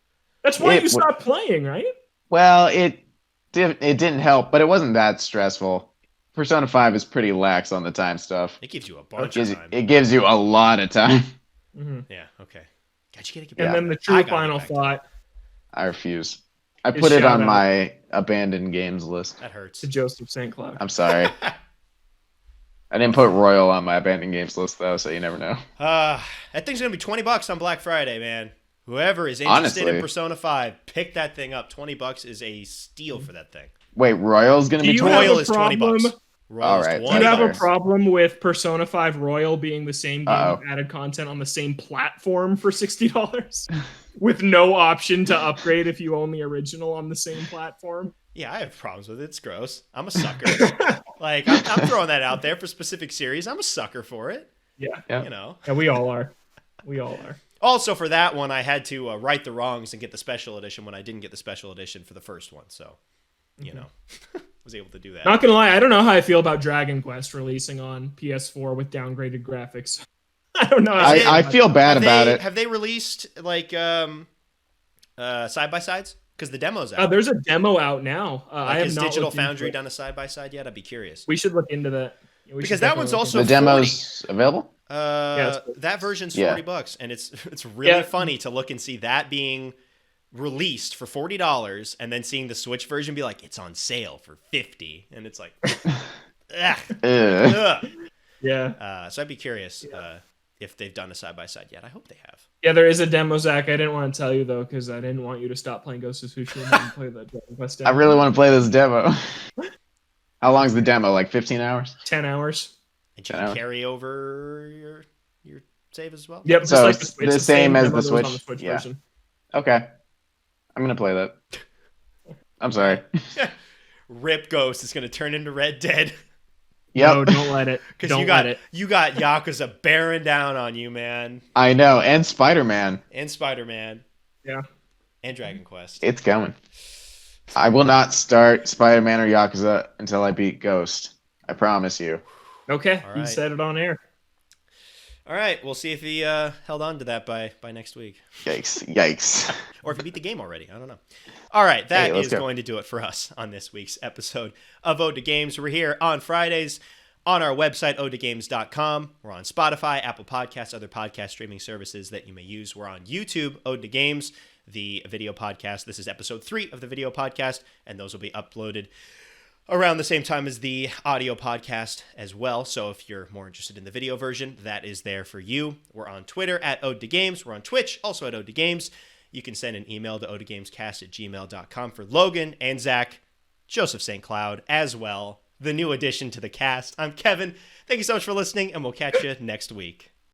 That's why you stopped playing, right? Well, it didn't help, but it wasn't that stressful. Persona 5 is pretty lax on the time stuff. It gives you a bunch of time. It gives you a lot of time. Mm-hmm. Yeah, okay. God, you gotta give and then the true final thought. I refuse. I put it on my abandoned games list. That hurts. To Joseph St. Cloud. I'm sorry. I didn't put Royal on my abandoned games list, though, so you never know. That thing's going to be $20 on Black Friday, man. Whoever is interested in Persona 5, pick that thing up. $20 is a steal for that thing. Wait, Royal's going to be $20? Royal is $20. All right. Do you have a problem with Persona 5 Royal being the same game with added content on the same platform for $60? With no option to upgrade if you own the original on the same platform? Yeah, I have problems with it. It's gross. I'm a sucker. Like, I'm throwing that out there for specific series. I'm a sucker for it. Yeah. You know. Yeah, we all are. We all are. Also, for that one, I had to right the wrongs and get the special edition when I didn't get the special edition for the first one. So, you know, was able to do that. Not gonna lie, I don't know how I feel about Dragon Quest releasing on PS4 with downgraded graphics. I don't know. I feel bad about it. Have they released like side by sides? Because the demo's out. There's a demo out now. I have has not Digital Foundry done a side by side yet? I'd be curious. We should look into that. Because that one's also the demo's available. That version's $40, and it's really funny to look and see that being released for $40, and then seeing the Switch version be like, it's on sale for $50, and it's like, yeah. So I'd be curious if they've done a side by side yet. I hope they have. Yeah, there is a demo, Zach. I didn't want to tell you though, because I didn't want you to stop playing Ghost of Tsushima and play the Dragon Quest demo. I really want to play this demo. How long's the demo? Like 15 hours? 10 hours. And you can carry over your save as well? Yep. So like it's the same as the Switch. On the Switch yeah. version. Okay. I'm going to play that. I'm sorry. Rip Ghost is going to turn into Red Dead. Yep. No, don't let it. Don't let it. You got Yakuza bearing down on you, man. I know. And Spider-Man. And Spider-Man. Yeah. And Dragon Quest. It's coming. I will not start Spider-Man or Yakuza until I beat Ghost. I promise you. Okay, All you right. said it on air. All right, we'll see if he held on to that by next week. Yikes. Or if he beat the game already. I don't know. All right, that Let's is go. going to do it for us on this week's episode of Ode to Games. We're here on Fridays on our website, odetogames.com. We're on Spotify, Apple Podcasts, other podcast streaming services that you may use. We're on YouTube, Ode to Games, the video podcast. This is episode 3 of the video podcast, and those will be uploaded around the same time as the audio podcast as well. So if you're more interested in the video version, that is there for you. We're on Twitter at Ode to Games. We're on Twitch, also at Ode to Games. You can send an email to odegamescast@gmail.com for Logan and Zach, Joseph St. Cloud as well, the new addition to the cast. I'm Kevin. Thank you so much for listening, and we'll catch you next week.